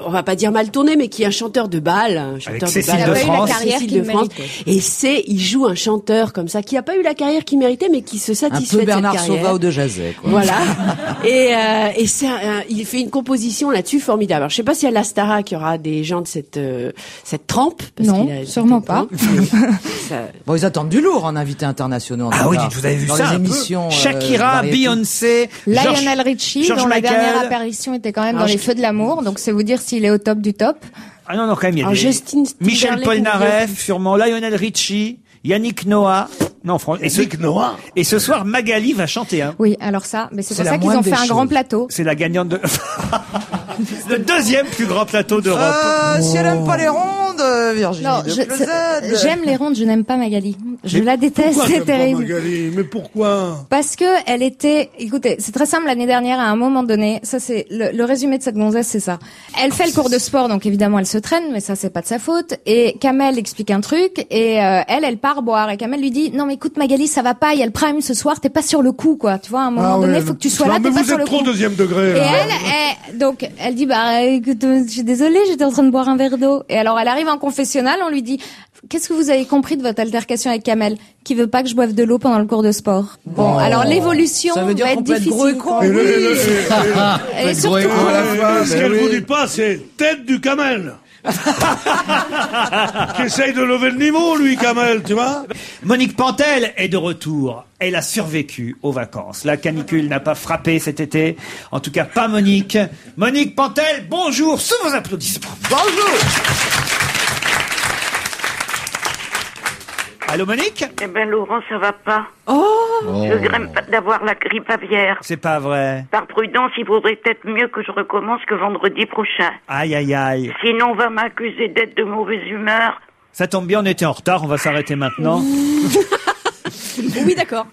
on va pas dire mal tourné, mais qui est un chanteur de bal, un chanteur de Cécile de France. La carrière Cécile de France. Et il joue un chanteur comme ça, qui a pas eu la carrière qu'il méritait, mais qui se satisfait de cette carrière. Un peu Bernard Sauvage de Jazet, quoi. Voilà. Et il fait une composition là-dessus formidable. Alors, je sais pas si à la Starac, il y aura des gens de cette trempe. Non, sûrement pas. Bon, ils attendent du lourd en invités internationaux. Ah oui, vous avez vu ça? Dans les émissions. Shakira, Beyoncé, Lionel Richie, dont la dernière apparition était quand même dans les feux de l'amour. Donc, c'est vous dire s'il est au top du top. Ah non, quand même, il y a Michel Polnareff, sûrement, Lionel Richie, Yannick Noah. Non, Noah. Et ce soir, Magali va chanter, Oui, alors ça, mais c'est pour ça qu'ils ont fait un grand plateau. C'est la gagnante de... le 2e plus grand plateau d'Europe. Si elle aime pas les rondes, Virginie non, j'aime les rondes, je n'aime pas Magali. Je la déteste, c'est terrible. Magali, mais pourquoi? Parce que elle était, écoutez, c'est très simple, l'année dernière, à un moment donné, ça c'est, le résumé de cette gonzesse, c'est ça. Elle fait le cours de sport, donc évidemment elle se traîne, mais ça c'est pas de sa faute. Et Kamel explique un truc, et elle part boire. Et Kamel lui dit, non mais écoute Magali, ça va pas, il y a le prime ce soir, t'es pas sur le coup, quoi. Tu vois, à un moment donné, faut que tu sois là, t'es pas sur le coup. Vous êtes trop 2e degré, là. Et donc, elle dit, écoute, je suis désolée, j'étais en train de boire un verre d'eau. Et alors, elle arrive en confessionnal, on lui dit, qu'est-ce que vous avez compris de votre altercation avec Kamel, qui veut pas que je boive de l'eau pendant le cours de sport? Bon, alors l'évolution va être difficile. Gros et con. Et surtout, ce qu'elle vous dit pas, c'est tête du Kamel. Qui essaye de lever le niveau, lui, Kamel, tu vois. Monique Pantel est de retour. Elle a survécu aux vacances. La canicule n'a pas frappé cet été. En tout cas, pas Monique. Monique Pantel, bonjour, sous vos applaudissements. Bonjour. Allô, Monique? Eh ben, Laurent, ça va pas. Je crains d'avoir la grippe aviaire. C'est pas vrai. Par prudence, il vaudrait peut-être mieux que je recommence que vendredi prochain. Aïe, aïe, aïe. Sinon, on va m'accuser d'être de mauvaise humeur. Ça tombe bien, on était en retard, on va s'arrêter maintenant. Oui, d'accord.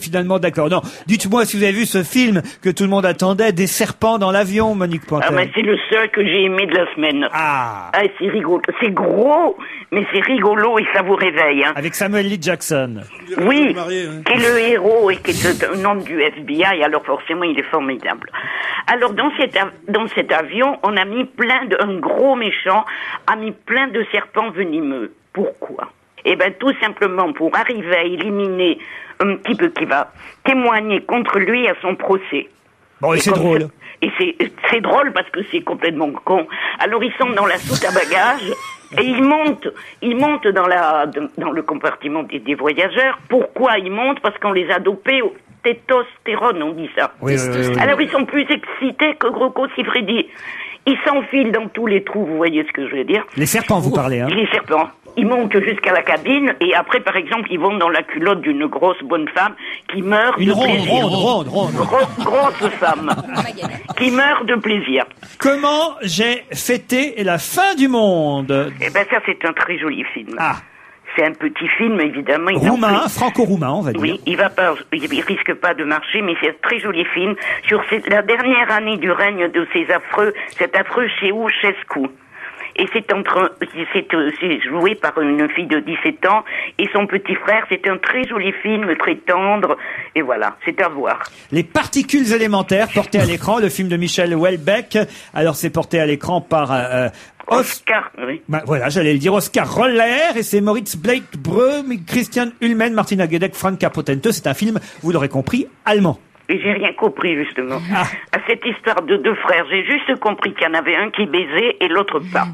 Finalement, d'accord. Non, dites-moi si vous avez vu ce film que tout le monde attendait, Des serpents dans l'avion, Monique Pantel. Ah, mais c'est le seul que j'ai aimé de la semaine. Ah, c'est rigolo. C'est gros, mais c'est rigolo et ça vous réveille. Avec Samuel L. Jackson. Oui, qui est le héros et qui est un homme du FBI, alors forcément il est formidable. Alors dans cet avion, on a mis un gros méchant a mis plein de serpents venimeux. Pourquoi? Eh ben tout simplement pour arriver à éliminer un petit peu qui va témoigner contre lui à son procès. Bon, et c'est drôle. Et c'est drôle parce que c'est complètement con. Alors ils sont dans la soute à bagages et ils montent dans le compartiment des voyageurs. Pourquoi ils montent? Parce qu'on les a dopés au testostérone, on dit ça. Oui. Alors ils sont plus excités que Rocco Siffredi. Ils s'enfilent dans tous les trous, vous voyez ce que je veux dire? Les serpents, vous parlez, hein? Les serpents. Ils montent jusqu'à la cabine et après, par exemple, ils vont dans la culotte d'une grosse bonne femme qui meurt de plaisir. Ronde. Grosse femme qui meurt de plaisir. Comment j'ai fêté la fin du monde? Eh ben ça, c'est un très joli film. Ah. C'est un petit film, évidemment. Roumain, franco-roumain, on va dire. Oui, il risque pas de marcher, mais c'est un très joli film sur la dernière année du règne de cet affreux Ceausescu. Et c'est joué par une fille de 17 ans et son petit frère. C'est un très joli film, très tendre. Et voilà, c'est à voir. Les particules élémentaires portées à l'écran, le film de Michel Houellebecq. Alors c'est porté à l'écran par Oscar, oui. Voilà, j'allais le dire, Oscar Roller, et c'est Moritz Bleibtreu, Christian Ullmann, Martina Gedeck, Frank Capotente. C'est un film, vous l'aurez compris, allemand. Et j'ai rien compris, justement. À cette histoire de deux frères, j'ai juste compris qu'il y en avait un qui baisait et l'autre pas.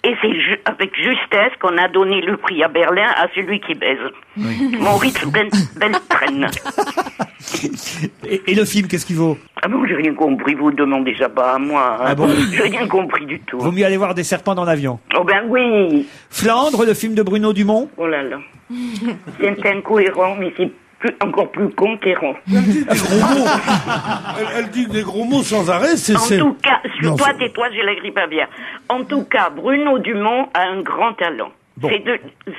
Et c'est avec justesse qu'on a donné le prix à Berlin à celui qui baise. Maurice Beltren. Et le film, qu'est-ce qu'il vaut? Ah bon, j'ai rien compris, vous demandez ça pas à moi. Hein. Ah bon? J'ai rien compris du tout. Vaut mieux aller voir des serpents dans l'avion. Oh ben oui. Flandre, le film de Bruno Dumont. Oh là là. C'est incohérent, mais c'est encore plus conquérant. Elle dit des gros mots sans arrêt. En tout cas, toi, tais-toi, j'ai la grippe aviaire. En tout cas, Bruno Dumont a un grand talent. Bon. C'est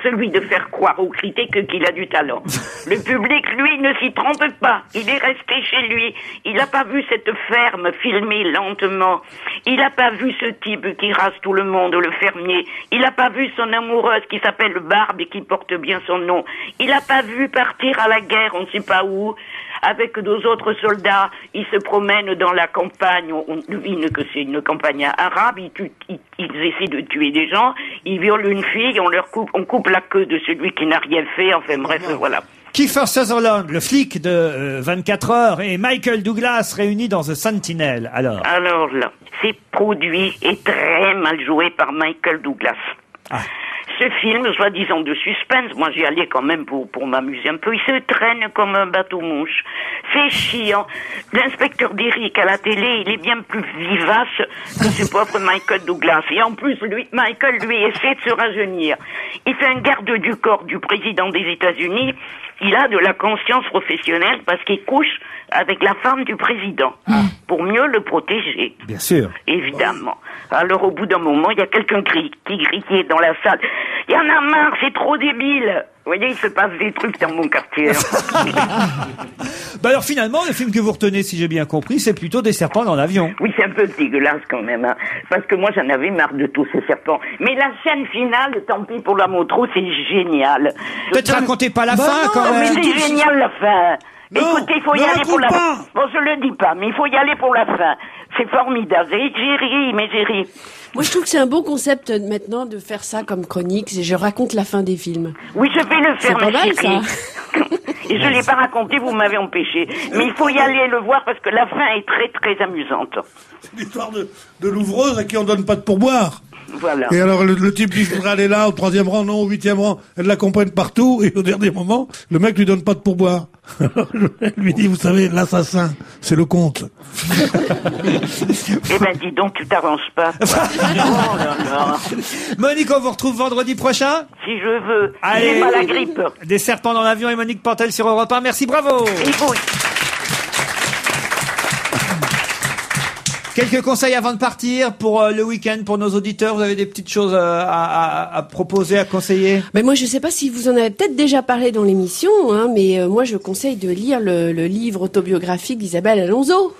celui de faire croire aux critiques qu'il a du talent. Le public, lui, ne s'y trompe pas. Il est resté chez lui. Il n'a pas vu cette ferme filmée lentement. Il n'a pas vu ce type qui rase tout le monde, le fermier. Il n'a pas vu son amoureuse qui s'appelle Barbe et qui porte bien son nom. Il n'a pas vu partir à la guerre, on ne sait pas où. Avec deux autres soldats, ils se promènent dans la campagne, on devine que c'est une campagne arabe, ils essaient de tuer des gens, ils violent une fille, on coupe la queue de celui qui n'a rien fait, enfin bref, voilà. Kiefer Sutherland, le flic de 24 heures, et Michael Douglas réunis dans The Sentinel, alors là, c'est produit et très mal joué par Michael Douglas. Ce film, soi-disant de suspense, moi j'y allais quand même pour m'amuser un peu, il se traîne comme un bateau-mouche. C'est chiant. L'inspecteur Derrick à la télé, il est bien plus vivace que ce pauvre Michael Douglas. Et en plus, Michael, essaie de se rajeunir. Il fait un garde du corps du président des États-Unis. Il a de la conscience professionnelle parce qu'il couche avec la femme du président pour mieux le protéger. Bien sûr. Évidemment. Alors au bout d'un moment, il y a quelqu'un qui criait dans la salle. Il y en a marre, c'est trop débile. Vous voyez, il se passe des trucs dans mon quartier. Bah alors finalement, le film que vous retenez, si j'ai bien compris, c'est plutôt des serpents dans l'avion. Oui, c'est un peu dégueulasse quand même, hein, parce que moi j'en avais marre de tous ces serpents. Mais la scène finale, tant pis pour la motro, c'est génial. Peut-être racontez pas la fin quand même. Mais c'est génial la fin. Non, écoutez, il faut y aller pour la fin. Bon, je le dis pas, mais il faut y aller pour la fin. C'est formidable. J'ai ri. Moi, je trouve que c'est un bon concept maintenant de faire ça comme chronique. Je raconte la fin des films. Oui, je vais le faire, c'est pas mal, ça. Et je l'ai pas raconté, vous m'avez empêché. Mais il faut y aller le voir parce que la fin est très très amusante. C'est l'histoire de l'ouvreuse à qui on donne pas de pourboire. Voilà. Et alors le type dit je voudrais aller là, au 3e rang, non, au 8e rang. Elle l'accompagne partout et au dernier moment, le mec lui donne pas de pourboire. Elle lui dit, vous savez, l'assassin, c'est le comte. Eh ben dis donc, tu t'arranges pas. Oh là là. Monique, on vous retrouve vendredi prochain. Si je veux. Allez, j'ai pas la grippe. Des serpents dans l'avion et Monique Pantel sur Europe 1. Merci, bravo. Et vous. Quelques conseils avant de partir pour le week-end, pour nos auditeurs. Vous avez des petites choses à proposer, à conseiller? Mais moi, je sais pas si vous en avez peut-être déjà parlé dans l'émission, hein, mais moi, je conseille de lire le livre autobiographique d'Isabelle Alonso.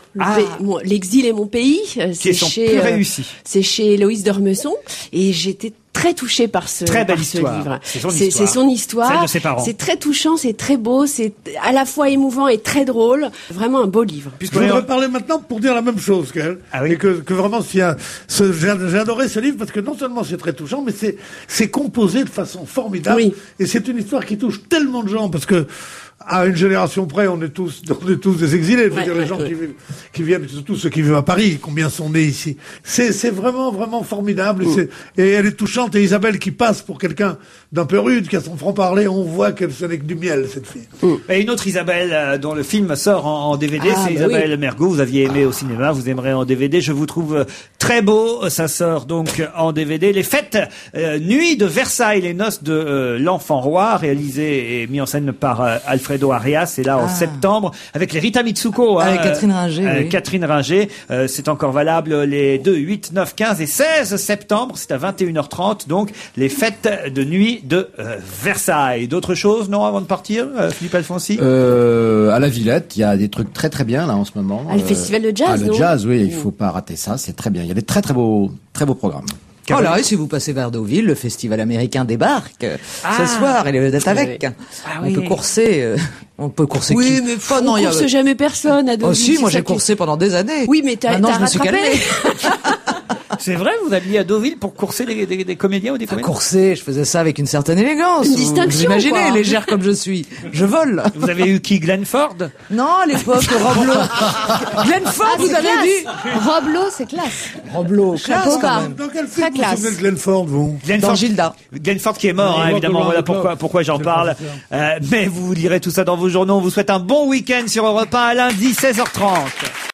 L'exil est mon pays. Qui est son plus réussi. C'est chez Héloïse d'Ormesson. Et j'étais très touchée par ce livre. C'est son histoire. Celle de ses parents. C'est très touchant, c'est très beau, c'est à la fois émouvant et très drôle. Vraiment un beau livre. Je voudrais parler maintenant pour dire la même chose qu'elle. Et que vraiment, j'ai adoré ce livre parce que non seulement c'est très touchant, mais c'est composé de façon formidable. Oui. Et c'est une histoire qui touche tellement de gens parce que, à une génération près, on est tous des exilés. Je veux dire, les gens qui viennent, surtout ceux qui vivent à Paris, combien sont nés ici. C'est vraiment, vraiment formidable. Et elle est touchante. Et Isabelle qui passe pour quelqu'un d'un peu rude, qui a son franc-parler, on voit que ce n'est que du miel, cette fille. Et une autre Isabelle, dont le film sort en DVD, c'est Isabelle Mergo. Vous aviez aimé au cinéma, vous aimerez en DVD. Je vous trouve très beau. Ça sort donc en DVD. Les fêtes, Nuit de Versailles, les noces de l'enfant roi, réalisé et mis en scène par Alfredo Arias, c'est là en septembre, avec les Rita Mitsuko. Avec Catherine Ringer. Catherine Ringer. C'est encore valable les 2, 8, 9, 15 et 16 septembre. C'est à 21h30, donc les fêtes de nuit de Versailles. D'autres choses, non, avant de partir, Philippe Alfonsi? À la Villette, il y a des trucs très très bien là en ce moment. Le festival de jazz, le jazz, oui, il faut pas rater ça, c'est très bien. Il y a des très beaux programmes. Voilà, et si vous passez vers Deauville, le festival américain débarque ce soir, et les vedettes avec. On peut courser, oui, mais on course jamais personne à Deauville. Oh si, moi j'ai coursé pendant des années. Oui, mais t'as Maintenant, je me suis rattrapé. calmée. C'est vrai, vous alliez à Deauville pour courser des comédiens ou des comédiens? Courser, je faisais ça avec une certaine élégance. Une distinction, Vous imaginez, quoi. légère comme je suis. Je vole. Vous avez eu qui, Glenn Ford? Non, à l'époque, Roblo. Glenn Ford, vous avez dit? Roblo, c'est classe. Roblo, classe Chapeau quand bas. même. Dans quel Très film vous classe. souvenez de Glenn Ford, vous? Glenn Dans Ford, Gilda. Glenn Ford qui est mort, Oui, évidemment. Robert Voilà Robert. pourquoi j'en C'est parle. pas Mais vous lirez tout ça dans vos journaux. On vous souhaite un bon week-end sur Europe 1 à lundi, 16h30.